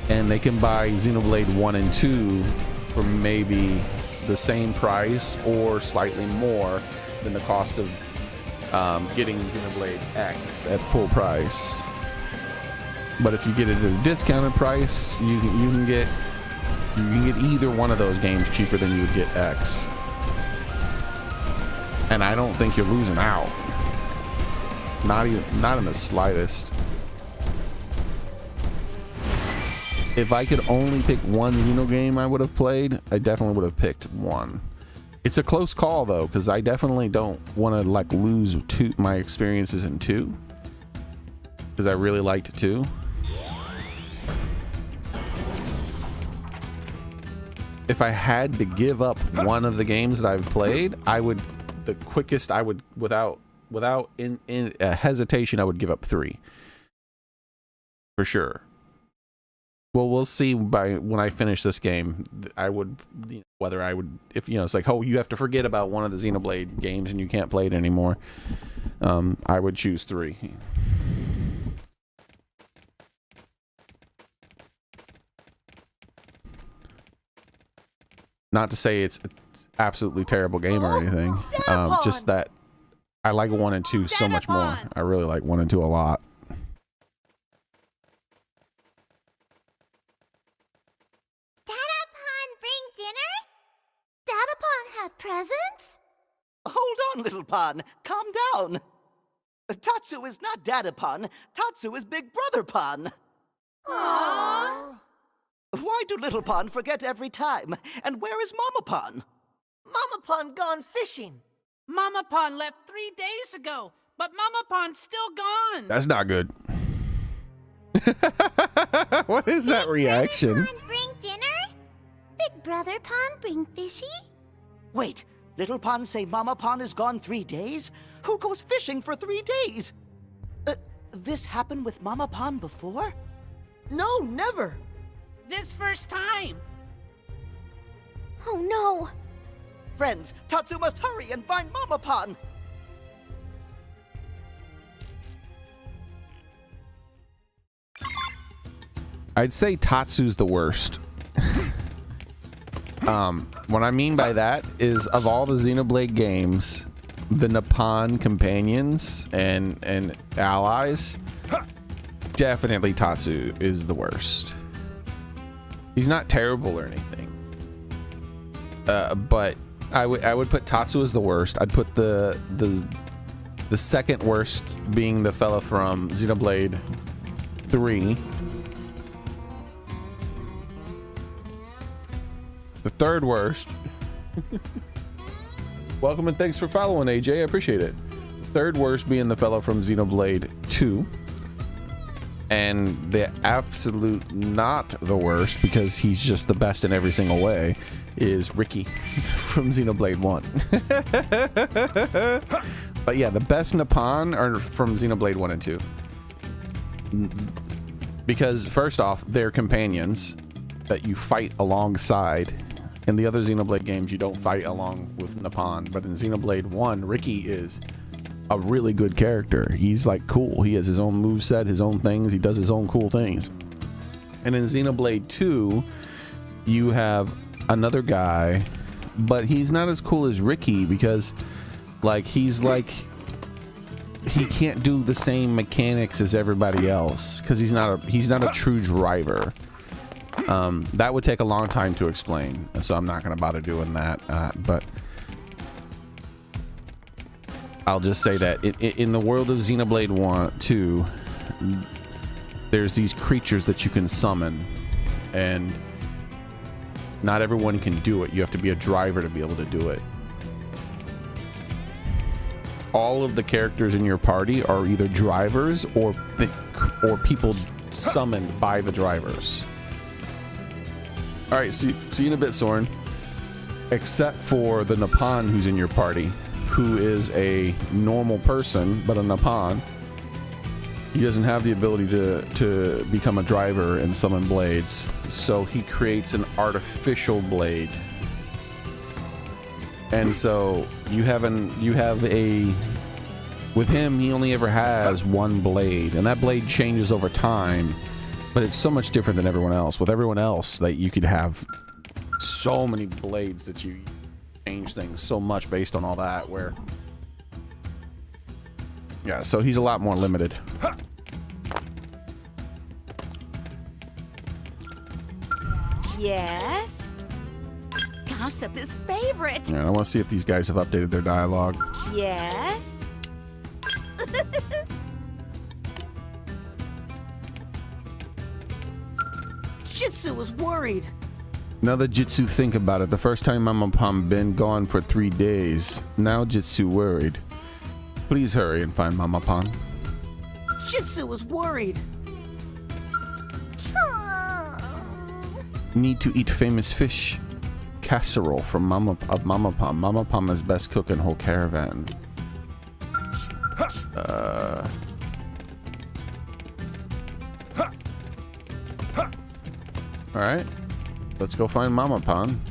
[SPEAKER 1] can buy Xenoblade 1 and 2 for maybe the same price or slightly more than the cost of getting Xenoblade X at full price. But if you get it at a discounted price, you can get either one of those games cheaper than you would get X. And I don't think you're losing out. Not in the slightest. If I could only pick one Xeno game I would have played, I definitely would have picked 1. It's a close call though, because I definitely don't want to like lose my experiences in 2, because I really liked 2. If I had to give up one of the games that I've played, the quickest I would, without hesitation, I would give up 3 for sure. Well, we'll see when I finish this game. I would, whether I would, if it's like, oh, you have to forget about one of the Xenoblade games and you can't play it anymore. I would choose 3. Not to say it's an absolutely terrible game or anything. Just that I like 1 and 2 so much more. I really like 1 and 2 a lot.
[SPEAKER 3] Dadapon bring dinner? Dadapon have presents?
[SPEAKER 5] Hold on, little Pon. Calm down. Tatsu is not Dadapon. Tatsu is Big Brother Pon.
[SPEAKER 3] Aww.
[SPEAKER 5] Why do little Pon forget every time? And where is Mama Pon?
[SPEAKER 6] Mama Pon gone fishing.
[SPEAKER 7] Mama Pon left 3 days ago, but Mama Pon's still gone.
[SPEAKER 1] That's not good. What is that reaction?
[SPEAKER 3] Big Brother Pon bring dinner? Big Brother Pon bring fishy?
[SPEAKER 5] Wait, little Pon say Mama Pon is gone 3 days? Who goes fishing for 3 days? This happened with Mama Pon before?
[SPEAKER 6] No, never.
[SPEAKER 7] This first time.
[SPEAKER 3] Oh no.
[SPEAKER 5] Friends, Tatsu must hurry and find Mama Pon.
[SPEAKER 1] I'd say Tatsu's the worst. What I mean by that is, of all the Xenoblade games, the Nippon companions and allies, definitely Tatsu is the worst. He's not terrible or anything, but I would put Tatsu as the worst. I'd put the second worst being the fella from Xenoblade 3. The third worst. Welcome and thanks for following, AJ. I appreciate it. Third worst being the fellow from Xenoblade 2. And the absolute not the worst, because he's just the best in every single way, is Ricky from Xenoblade 1. But yeah, the best Nippon are from Xenoblade 1 and 2. Because first off, they're companions that you fight alongside. In the other Xenoblade games, you don't fight along with Nippon, but in Xenoblade 1, Ricky is a really good character. He's like cool. He has his own moveset, his own things. He does his own cool things. And in Xenoblade 2, you have another guy, but he's not as cool as Ricky because he can't do the same mechanics as everybody else because he's not a true driver. That would take a long time to explain, so I'm not going to bother doing that. But I'll just say that in the world of Xenoblade 2, there's these creatures that you can summon, and not everyone can do it. You have to be a driver to be able to do it. All of the characters in your party are either drivers or people summoned by the drivers. All right, see you in a bit, Soren. Except for the Nippon who's in your party, who is a normal person, but a Nippon. He doesn't have the ability to become a driver and summon blades, so he creates an artificial blade. And so with him, he only ever has one blade, and that blade changes over time. But it's so much different than everyone else. With everyone else, that you could have so many blades that you change things so much based on all that. Where, yeah, so he's a lot more limited.
[SPEAKER 2] Yes. Gossip is favorite.
[SPEAKER 1] Yeah, I want to see if these guys have updated their dialogue.
[SPEAKER 2] Yes.
[SPEAKER 6] Jitsu was worried.
[SPEAKER 1] Now that Jitsu think about it, the first time Mama Pom been gone for 3 days. Now Jitsu worried. Please hurry and find Mama Pom.
[SPEAKER 6] Jitsu was worried.
[SPEAKER 1] Need to eat famous fish casserole from Mama Pom. Mama Pom is best cook in whole caravan. All right, let's go find Mama Pon.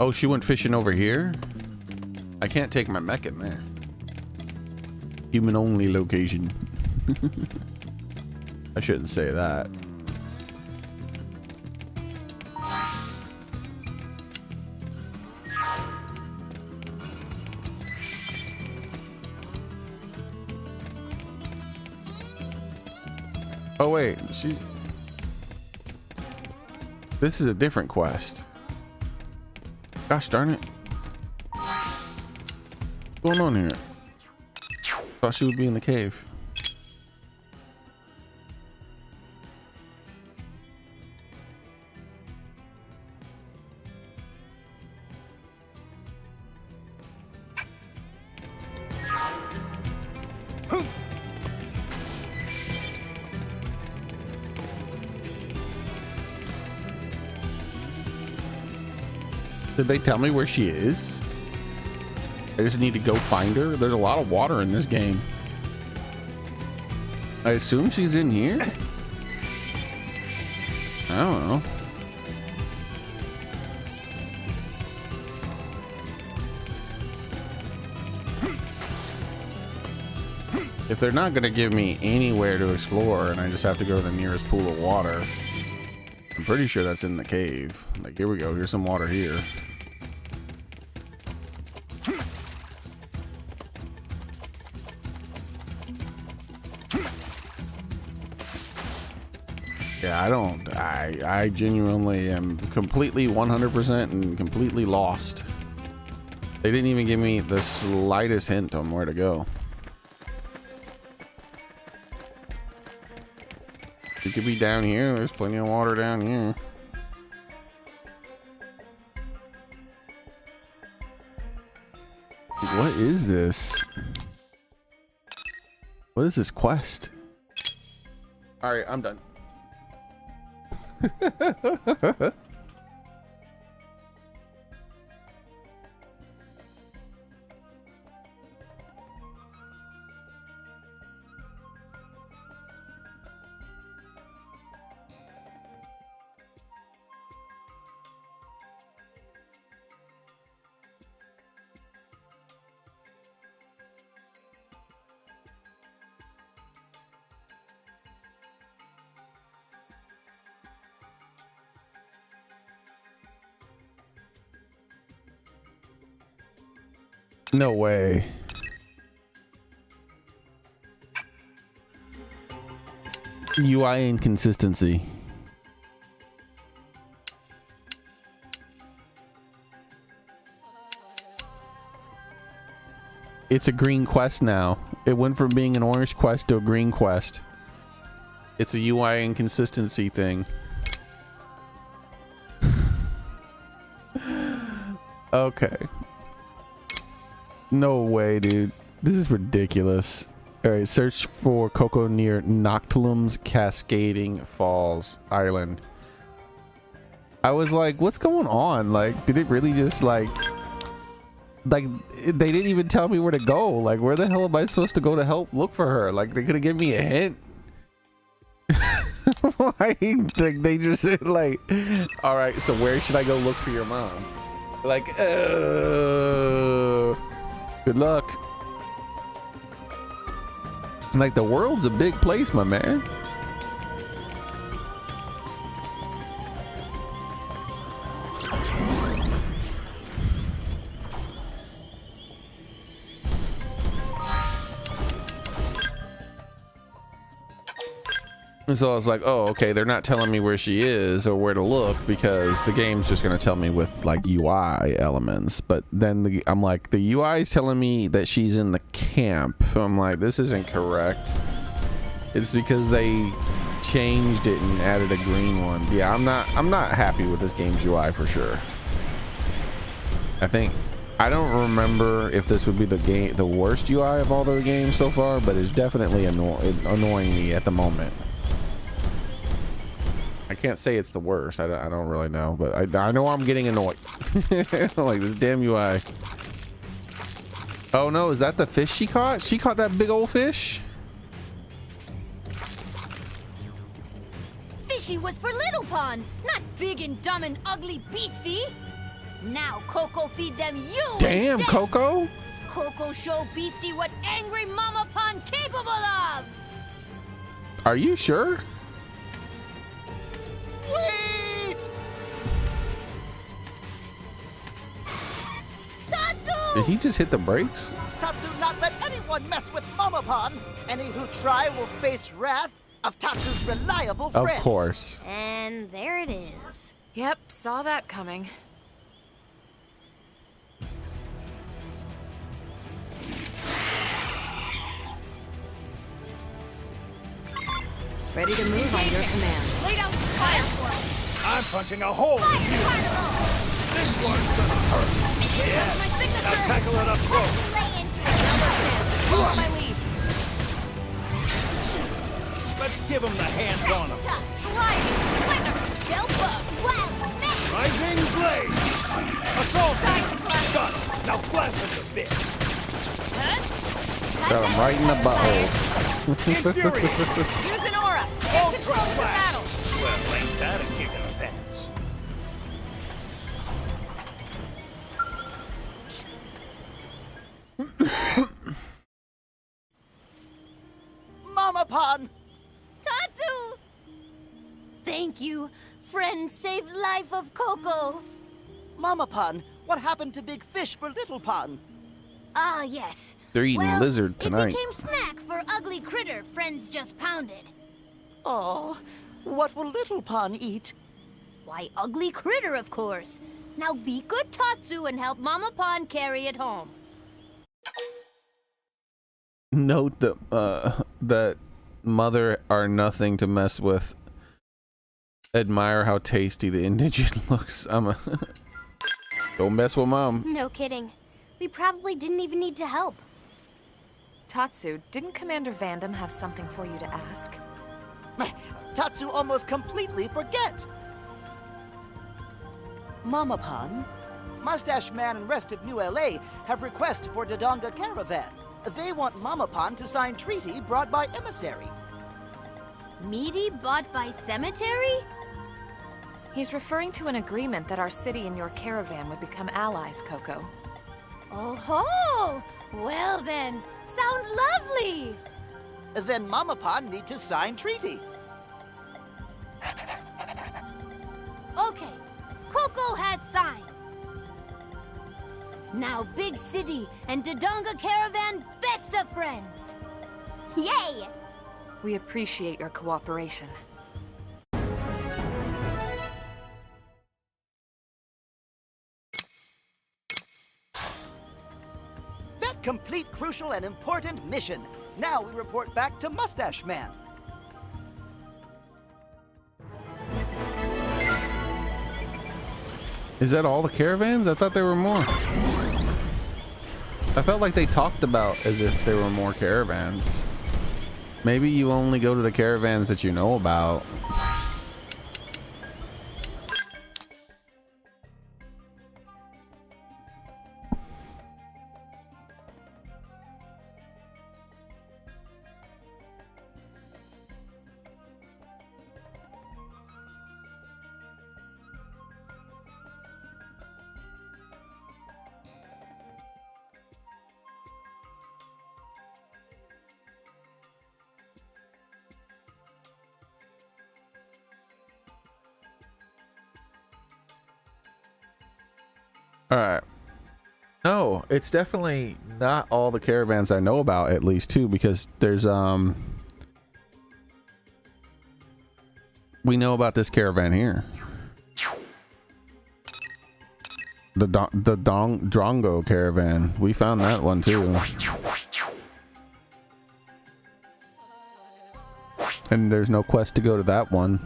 [SPEAKER 1] Oh, she went fishing over here? I can't take my mech in there. Human only location. I shouldn't say that. Oh wait, this is a different quest. Gosh darn it. What's going on here? Thought she would be in the cave. Did they tell me where she is? I just need to go find her. There's a lot of water in this game. I assume she's in here. I don't know. If they're not going to give me anywhere to explore and I just have to go to the nearest pool of water, I'm pretty sure that's in the cave. Like, here we go. Here's some water here. Yeah, I genuinely am completely 100% and completely lost. They didn't even give me the slightest hint on where to go. It could be down here. There's plenty of water down here. What is this? What is this quest? All right, I'm done. No way. UI inconsistency. It's a green quest now. It went from being an orange quest to a green quest. It's a UI inconsistency thing. Okay. No way, dude. This is ridiculous. All right, search for Coco near Noctilum's Cascading Falls Island. I was like, what's going on? Like, did it really just like they didn't even tell me where to go. Like, where the hell am I supposed to go to help look for her? Like, they could have given me a hint. Like, they just said like, all right, so where should I go look for your mom? Like, good luck. Like, the world's a big place, my man. And so I was like, oh, okay, they're not telling me where she is or where to look because the game's just going to tell me with like UI elements. But then I'm like, the UI is telling me that she's in the camp. I'm like, this isn't correct. It's because they changed it and added a green one. Yeah, I'm not happy with this game's UI for sure. I don't remember if this would be the worst UI of all the games so far, but it's definitely annoying me at the moment. I can't say it's the worst. I don't really know, but I know I'm getting annoyed. Like, this damn UI. Oh no, is that the fish she caught? She caught that big old fish?
[SPEAKER 3] Fishy was for Little Pond, not big and dumb and ugly beastie. Now Coco feed them you
[SPEAKER 1] Damn,
[SPEAKER 3] instead.
[SPEAKER 1] Coco.
[SPEAKER 3] Coco show Beastie what angry Mama Pond capable of.
[SPEAKER 1] Are you sure?
[SPEAKER 5] Wait!
[SPEAKER 3] Tatsu!
[SPEAKER 1] Did he just hit the brakes?
[SPEAKER 5] Tatsu not let anyone mess with Mama Pond. Any who try will face wrath. of Tatsu's reliable
[SPEAKER 1] Of
[SPEAKER 5] friends.
[SPEAKER 1] course.
[SPEAKER 3] And there it is.
[SPEAKER 8] Yep, saw that coming.
[SPEAKER 2] Ready to move on your command.
[SPEAKER 3] Lay down fire for it.
[SPEAKER 4] I'm punching a hole in you. This one's gonna hurt. Yes. Now tackle it up close.
[SPEAKER 3] Lay into it. Follow my lead.
[SPEAKER 4] Let's give him the hands-on him.
[SPEAKER 3] Tough, sliding, slither, scalp up, wild smash.
[SPEAKER 4] Rising blade. Assault.
[SPEAKER 3] Side slash.
[SPEAKER 4] Done. Now blast him to bits.
[SPEAKER 1] Got him right in the butthole.
[SPEAKER 4] Infuriate.
[SPEAKER 3] Use an aura. Take
[SPEAKER 4] Ultra
[SPEAKER 3] control of the
[SPEAKER 4] slash.
[SPEAKER 3] battle.
[SPEAKER 4] Well, ain't that a kick in the pants?
[SPEAKER 5] Mama Pon!
[SPEAKER 3] Tatsu! Thank you. Friend saved life of Coco.
[SPEAKER 5] Mama Pon, what happened to Big Fish for Little Pon?
[SPEAKER 3] Ah, yes.
[SPEAKER 1] They're eating
[SPEAKER 3] Well,
[SPEAKER 1] lizard tonight.
[SPEAKER 3] It became snack for ugly critter friends just pounded.
[SPEAKER 5] Oh, what will Little Pon eat?
[SPEAKER 3] Why, ugly critter, of course. Now be good, Tatsu, and help Mama Pon carry it home.
[SPEAKER 1] Note that mother are nothing to mess with. Admire how tasty the indigent looks. Don't mess with mom.
[SPEAKER 3] No kidding. We probably didn't even need to help.
[SPEAKER 8] Tatsu, didn't Commander Vandam have something for you to ask?
[SPEAKER 5] Tatsu almost completely forget. Mama Pon, Mustache Man and rest of New LA have request for Dodonga Caravan. They want Mama Pon to sign treaty brought by emissary.
[SPEAKER 3] Meaty bought by cemetery?
[SPEAKER 8] He's referring to an agreement that our city and your caravan would become allies, Coco.
[SPEAKER 3] Oh ho! Well then, sound lovely!
[SPEAKER 5] Then Mama Pon need to sign treaty.
[SPEAKER 3] Okay, Coco has signed. Now Big City and Dodonga Caravan best of friends. Yay!
[SPEAKER 8] We appreciate your cooperation.
[SPEAKER 5] That complete crucial and important mission. Now we report back to Mustache Man.
[SPEAKER 1] Is that all the caravans? I thought there were more. I felt like they talked about as if there were more caravans. Maybe you only go to the caravans that you know about. All right. No, it's definitely not all the caravans I know about, at least too, because there's we know about this caravan here. The Drongo caravan. We found that one too. And there's no quest to go to that one.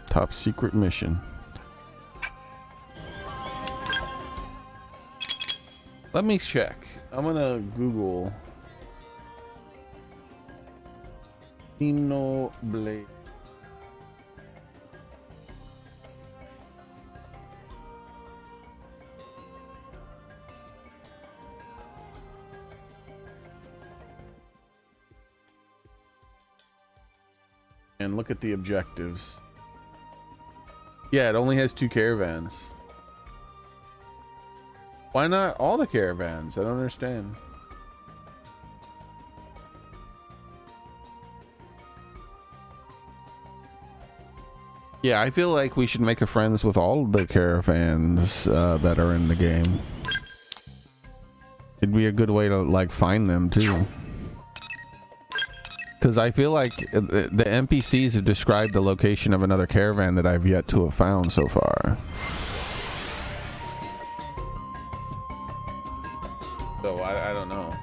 [SPEAKER 1] Top secret mission. Let me check. I'm gonna Google Xenoblade. And look at the objectives. Yeah, it only has 2 caravans. Why not all the caravans? I don't understand. Yeah, I feel like we should make a friends with all the caravans that are in the game. It'd be a good way to like find them too. Because I feel like the NPCs have described the location of another caravan that I've yet to have found so far. So I don't know.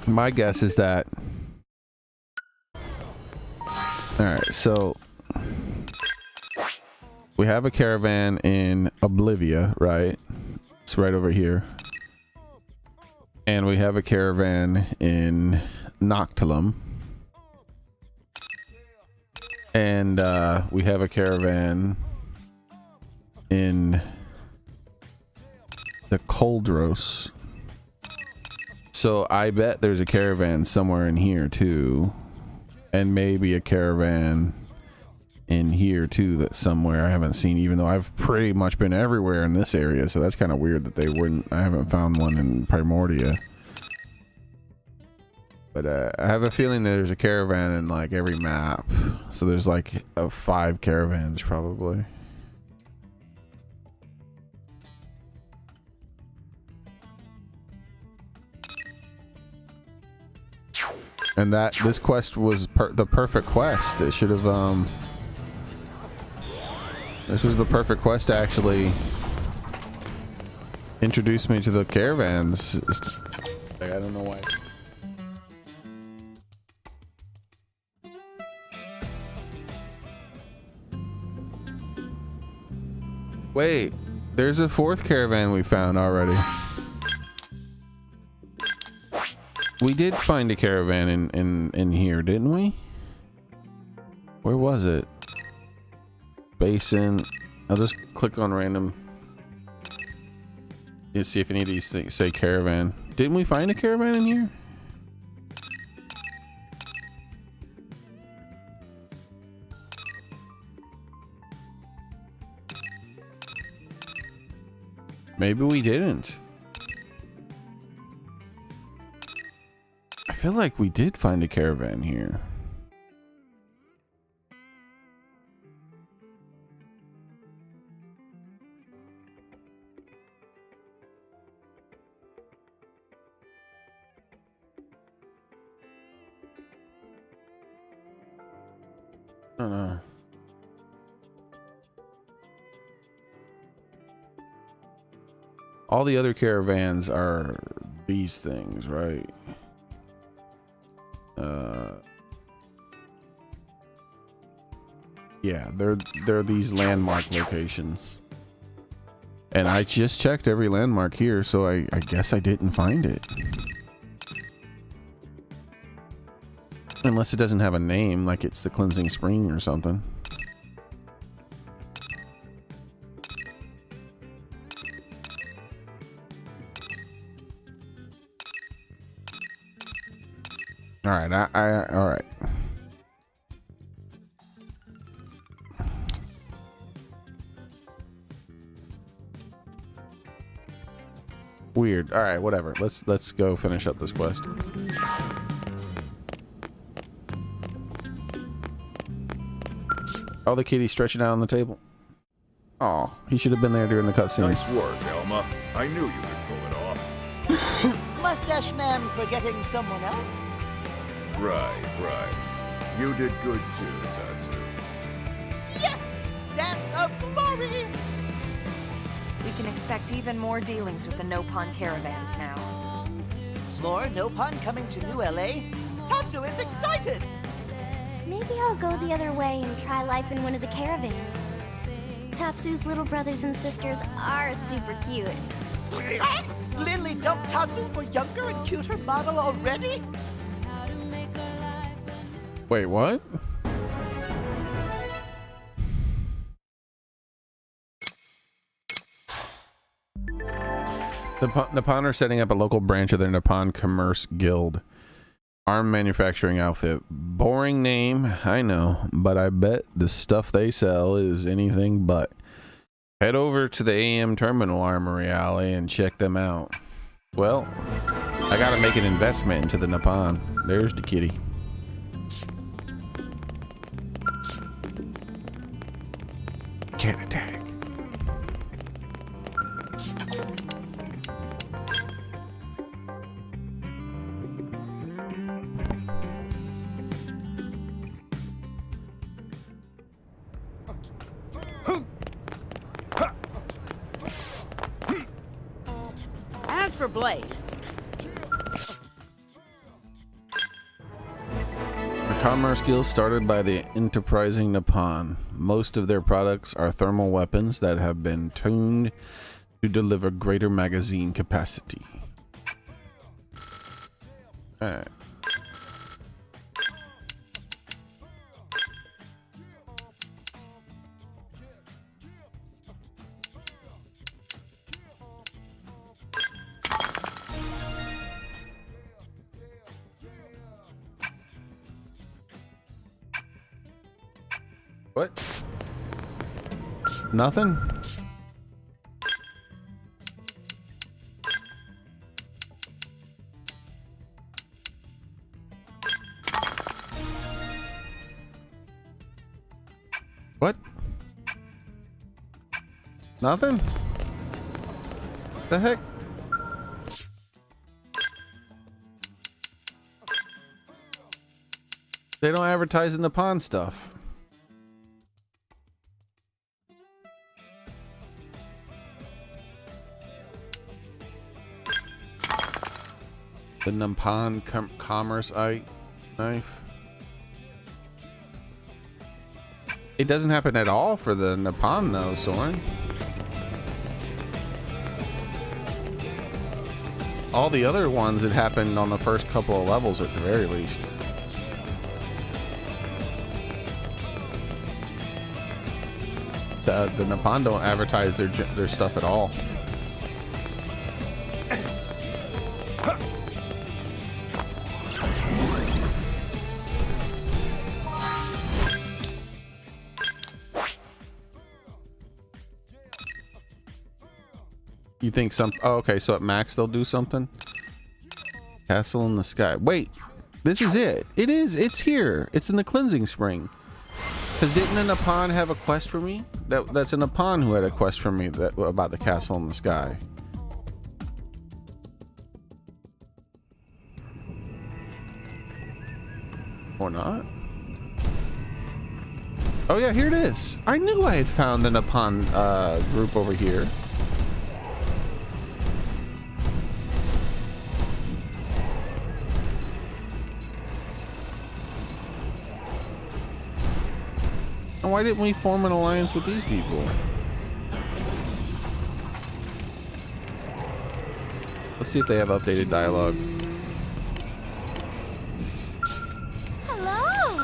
[SPEAKER 1] My guess is that... Alright, so... we have a caravan in Oblivia, right? It's right over here. And we have a caravan in Noctilum. And we have a caravan in the Coldros. So I bet there's a caravan somewhere in here too. And maybe a caravan in here too that's somewhere I haven't seen, even though I've pretty much been everywhere in this area. So that's kind of weird that they wouldn't. I haven't found one in Primordia. But I have a feeling that there's a caravan in like every map. So there's like 5 caravans probably. And that this quest was the perfect quest. It should have this was the perfect quest to actually introduce me to the caravans. Like, I don't know why. Wait, there's a 4th caravan we found already. We did find a caravan in here, didn't we? Where was it? Basin. I'll just click on random. You see if any of these things say caravan. Didn't we find a caravan in here? Maybe we didn't. I feel like we did find a caravan here. I don't know. All the other caravans are these things, right? Yeah, they're these landmark locations. And I just checked every landmark here, so I guess I didn't find it. Unless it doesn't have a name, like it's the Cleansing Spring or something. All right, all right. Weird. All right, whatever. Let's go finish up this quest. Oh, the kitty stretching out on the table. Oh, he should have been there during the cutscene.
[SPEAKER 4] Nice work, Elma. I knew you could pull it off.
[SPEAKER 5] Mustache Man forgetting someone else?
[SPEAKER 4] Right. You did good too, Tatsu.
[SPEAKER 5] Yes! Dance of glory!
[SPEAKER 8] We can expect even more dealings with the Nopon caravans now.
[SPEAKER 5] More Nopon coming to New LA? Tatsu is excited!
[SPEAKER 9] Maybe I'll go the other way and try life in one of the caravans. Tatsu's little brothers and sisters are super cute.
[SPEAKER 5] Lily dumped Tatsu for younger and cuter model already?
[SPEAKER 1] Wait, what? The Nippon are setting up a local branch of their Nippon Commerce Guild. Arm manufacturing outfit. Boring name, I know, but I bet the stuff they sell is anything but. Head over to the AM Terminal Armory Alley and check them out. Well, I gotta make an investment into the Nippon. There's the kitty. Cat attack.
[SPEAKER 2] As for Blade,
[SPEAKER 1] The commerce guild started by the enterprising Nippon. Most of their products are thermal weapons that have been tuned to deliver greater magazine capacity. Alright. What? Nothing? What? Nothing? The heck? They don't advertise in the pawn stuff. The Nippon commerce knife. It doesn't happen at all for the Nippon though, Soren. All the other ones, it happened on the first couple of levels at the very least. The Nippon don't advertise their stuff at all. You think some... Oh, okay, so at max they'll do something? Castle in the sky. Wait, this is it. It is. It's here. It's in the cleansing spring. Because didn't a Nippon have a quest for me? That's a Nippon who had a quest for me about the castle in the sky. Or not? Oh yeah, here it is. I knew I had found the Nippon group over here. Why didn't we form an alliance with these people? Let's see if they have updated dialogue.
[SPEAKER 2] hello.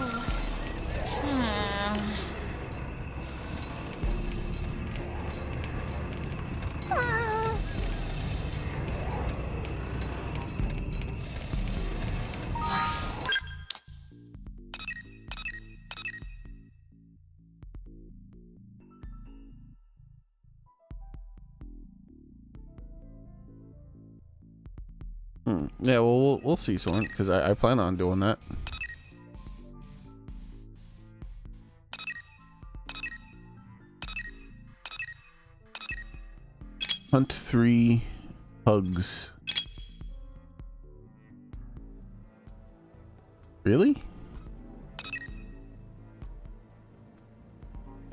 [SPEAKER 1] Yeah, well, we'll see, Soren, because I plan on doing that. Hunt 3 hugs. Really?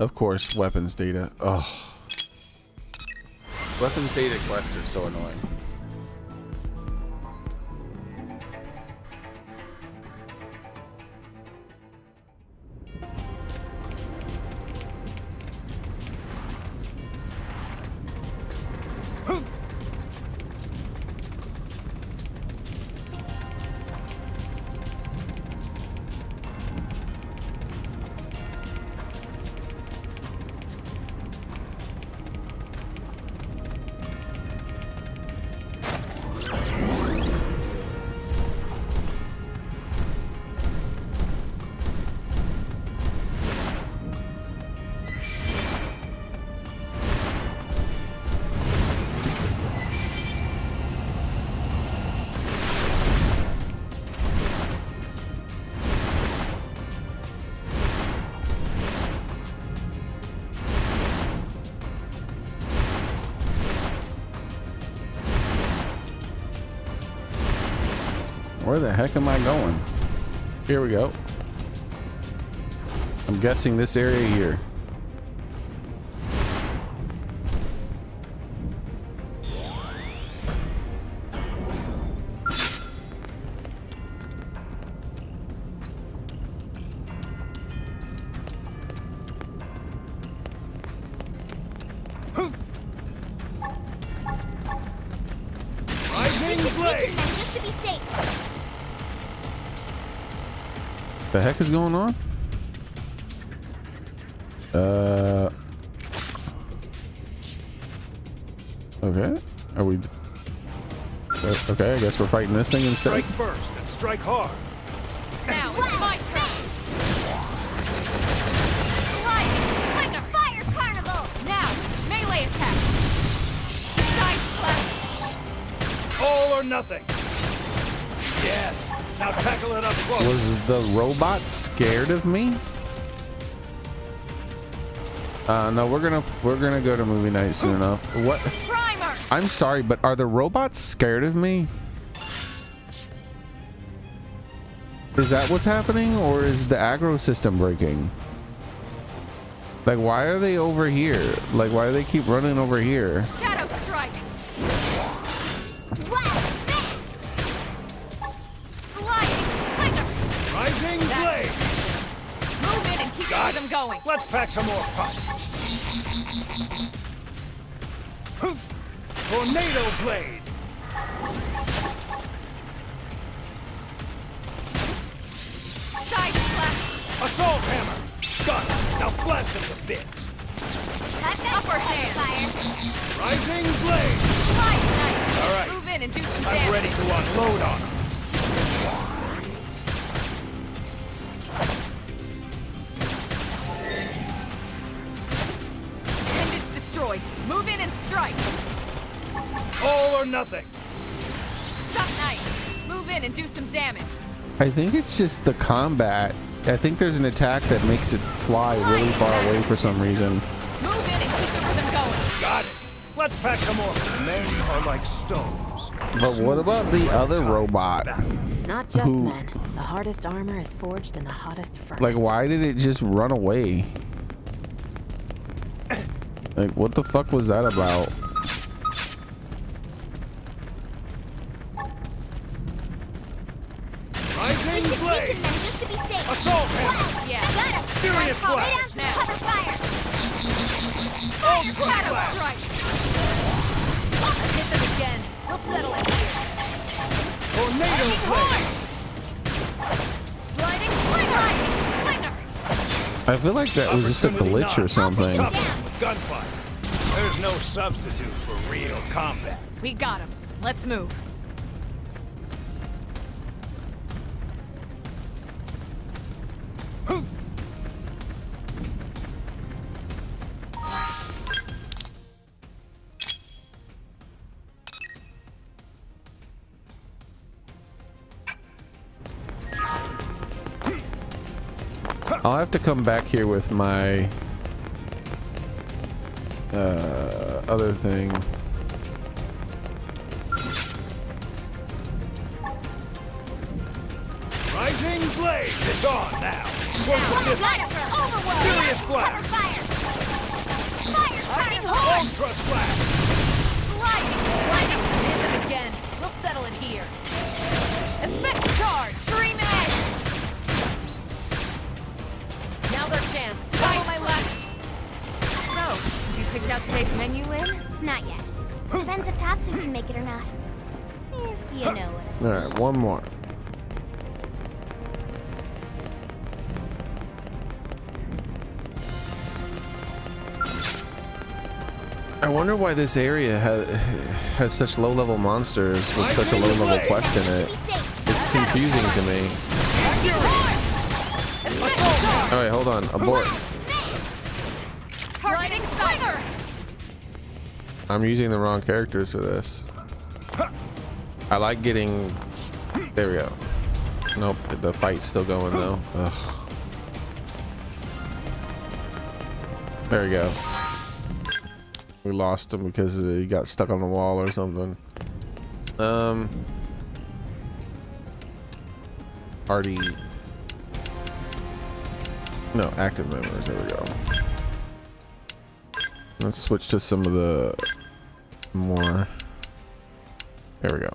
[SPEAKER 1] Of course, weapons data. Oh. Weapons data quests are so annoying. Where the heck am I going? Here we go. I'm guessing this area here.
[SPEAKER 9] Just to be safe.
[SPEAKER 1] The heck is going on? Okay. Are we? Okay, I guess we're fighting this thing instead.
[SPEAKER 4] Strike first and strike hard.
[SPEAKER 8] Now it's my turn.
[SPEAKER 3] Sliding like a fire carnival.
[SPEAKER 8] Now, melee attack. Side slash.
[SPEAKER 4] All or nothing. Yes. Now tackle it up close.
[SPEAKER 1] Was the robot scared of me? No, we're gonna go to movie night soon enough. What?
[SPEAKER 8] Primer.
[SPEAKER 1] I'm sorry, but are the robots scared of me? Is that what's happening, or is the aggro system breaking? Like, why are they over here? Like, why do they keep running over here?
[SPEAKER 8] Shadow strike. Sliding splinter.
[SPEAKER 4] Rising blade.
[SPEAKER 8] Move in and keep the rhythm going.
[SPEAKER 4] Let's pack some more pop. Tornado blade.
[SPEAKER 8] Side slash.
[SPEAKER 4] Assault hammer. Got it. Now blast him to bits.
[SPEAKER 8] Upper hand.
[SPEAKER 4] Rising blade.
[SPEAKER 8] Slide nice.
[SPEAKER 4] All right.
[SPEAKER 8] Move in and do some
[SPEAKER 4] I'm
[SPEAKER 8] damage.
[SPEAKER 4] ready to unload on him.
[SPEAKER 8] Appendage destroyed. Move in and strike.
[SPEAKER 4] All or nothing.
[SPEAKER 8] Suck nice. Move in and do some damage.
[SPEAKER 1] I think it's just the combat. I think there's an attack that makes it fly really far away for some reason.
[SPEAKER 8] Move in and keep the rhythm going.
[SPEAKER 4] Got it. Let's pack some more. Men are like stones.
[SPEAKER 1] But what about the other robot?
[SPEAKER 2] Not just
[SPEAKER 1] Who-
[SPEAKER 2] men. The hardest armor is forged in the hottest furnace.
[SPEAKER 1] Like, why did it just run away? Like, what the fuck was that about?
[SPEAKER 4] Rising blade.
[SPEAKER 9] Just to be safe.
[SPEAKER 4] Assault hammer.
[SPEAKER 8] Yeah.
[SPEAKER 9] Got him.
[SPEAKER 4] Furious
[SPEAKER 9] Lay down
[SPEAKER 4] blast.
[SPEAKER 9] some cover fire.
[SPEAKER 4] Ultra
[SPEAKER 8] Shadow
[SPEAKER 4] slash.
[SPEAKER 8] strike. Hit them again. We'll settle it here.
[SPEAKER 4] Tornado blade.
[SPEAKER 8] Sliding slinger. Slinger.
[SPEAKER 1] I feel like that was just a
[SPEAKER 4] Opportunity
[SPEAKER 1] glitch or
[SPEAKER 4] knocked.
[SPEAKER 1] something.
[SPEAKER 4] Tough one with gunfire. There's no substitute for real combat.
[SPEAKER 8] We got him. Let's move.
[SPEAKER 1] I'll have to come back here with my other thing.
[SPEAKER 4] Rising blade. It's on now. Work with this.
[SPEAKER 9] Overworld.
[SPEAKER 4] Furious
[SPEAKER 9] Cover
[SPEAKER 4] blast.
[SPEAKER 9] fire. Fire carnival.
[SPEAKER 4] Ultra slash.
[SPEAKER 8] Sliding. Hit them again. We'll settle it here. Effect charge. Stream edge. Now's our chance. Follow my left. So, have you picked out today's menu, Lynn?
[SPEAKER 9] Not yet. Depends if Tatsu can make it or not. If you know what
[SPEAKER 1] All right, one more. I wonder why this area has such low-level monsters with such a low-level quest in it. It's confusing to me. All right, hold on. Abort.
[SPEAKER 8] Sliding slinger.
[SPEAKER 1] I'm using the wrong characters for this. I like getting... There we go. Nope, the fight's still going though. Ugh. There we go. We lost him because he got stuck on the wall or something. already... No, active members. There we go. Let's switch to some of the more... There we go.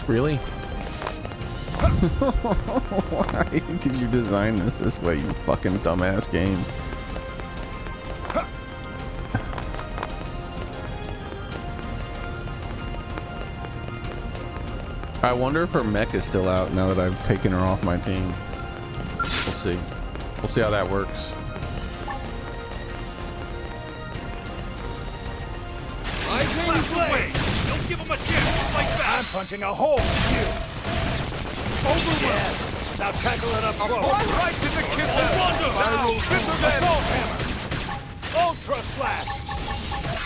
[SPEAKER 1] Really? Why did you design this way, you fucking dumbass game? I wonder if her mech is still out now that I've taken her off my team. We'll see. We'll see how that works.
[SPEAKER 4] Don't give him a chance. Like that. I'm punching a hole in you. Over. Yes. Now tackle it up close. Right to the kiss. Assault hammer. Ultra slash.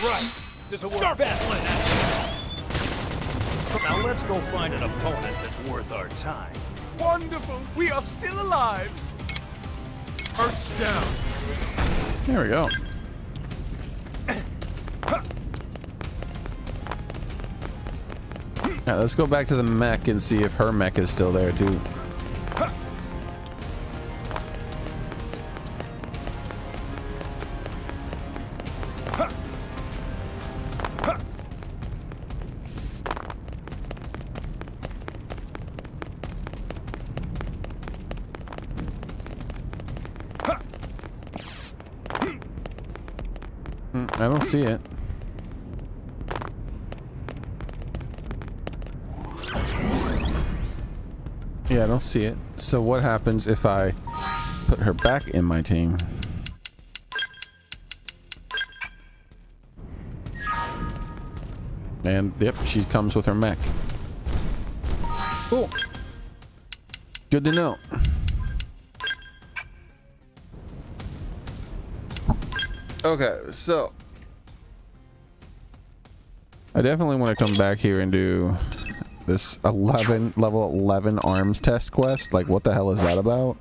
[SPEAKER 4] Right. This will work best. Now let's go find an opponent that's worth our time. Wonderful. We are still alive. First down.
[SPEAKER 1] There we go. Yeah, let's go back to the mech and see if her mech is still there too. I don't see it. Yeah, I don't see it. So what happens if I put her back in my team? And yep, she comes with her mech. Cool. Good to know. Okay, so I definitely want to come back here and do this level 11 arms test quest. Like, what the hell is that about?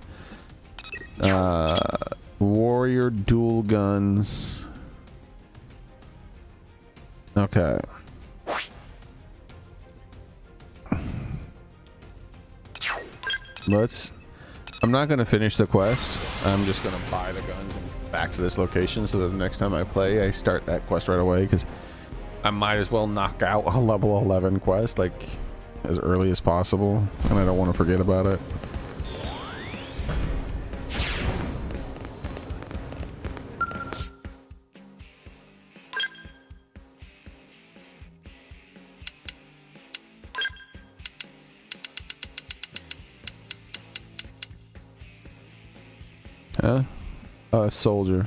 [SPEAKER 1] Warrior dual guns. Okay. I'm not gonna finish the quest. I'm just gonna buy the guns and back to this location so that the next time I play, I start that quest right away, because I might as well knock out a level 11 quest like as early as possible, and I don't want to forget about it. Huh? Soldier.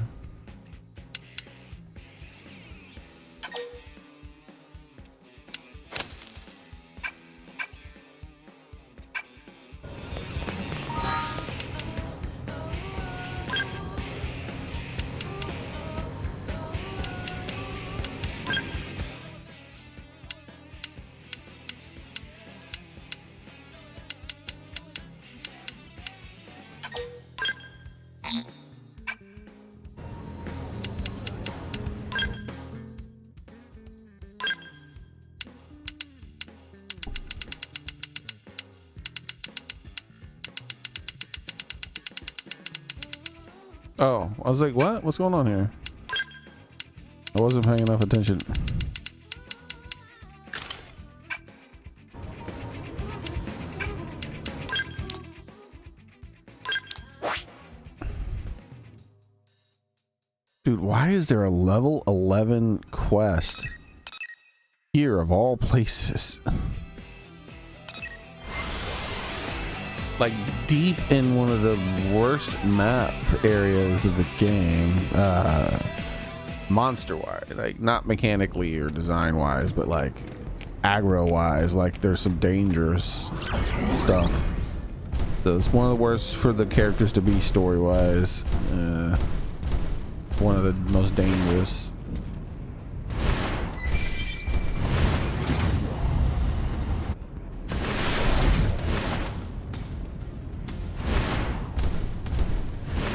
[SPEAKER 1] Oh, I was like, what? What's going on here? I wasn't paying enough attention. Dude, why is there a level 11 quest here of all places? Like deep in one of the worst map areas of the game, monster wise, like not mechanically or design wise, but like aggro wise, like there's some dangerous stuff. So it's one of the worst for the characters to be story wise. One of the most dangerous.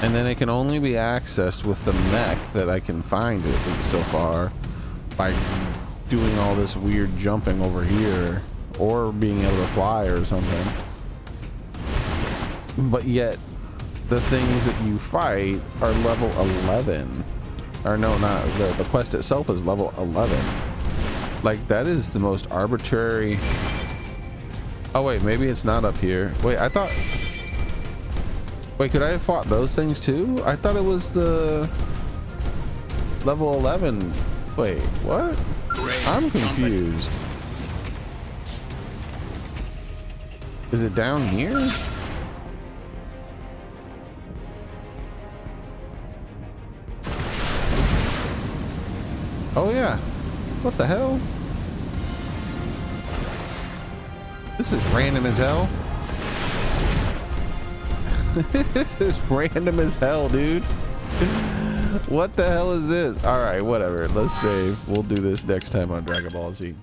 [SPEAKER 1] And then it can only be accessed with the mech that I can find, at least so far, by doing all this weird jumping over here, or being able to fly or something. But yet, the things that you fight are level 11. Or no, not the quest itself is level 11. Like, that is the most arbitrary. Oh wait, maybe it's not up here. Wait, I thought. Wait, could I have fought those things too? I thought it was the level 11. Wait, what? I'm confused. Is it down here? Oh yeah. What the hell? This is random as hell. This is random as hell, dude. What the hell is this? All right, whatever. Let's save. We'll do this next time on Dragon Ball Z.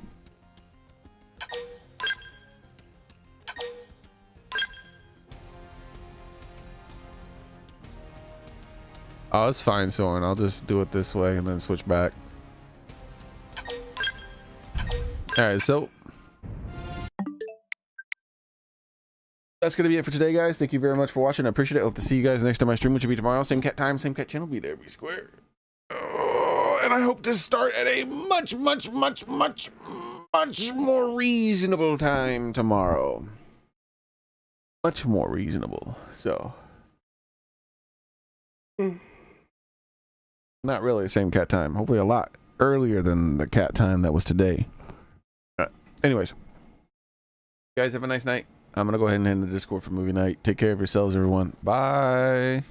[SPEAKER 1] Oh, it's fine, Soren. I'll just do it this way and then switch back. All right, so that's gonna be it for today, guys. Thank you very much for watching. I appreciate it. Hope to see you guys next time I stream, which will be tomorrow. Same cat time, same cat channel. Be there, be square. Oh, and I hope to start at a much more reasonable time tomorrow. Much more reasonable. So, not really the same cat time. Hopefully, a lot earlier than the cat time that was today. Anyways, you guys have a nice night. I'm gonna go ahead and end the Discord for movie night. Take care of yourselves, everyone. Bye.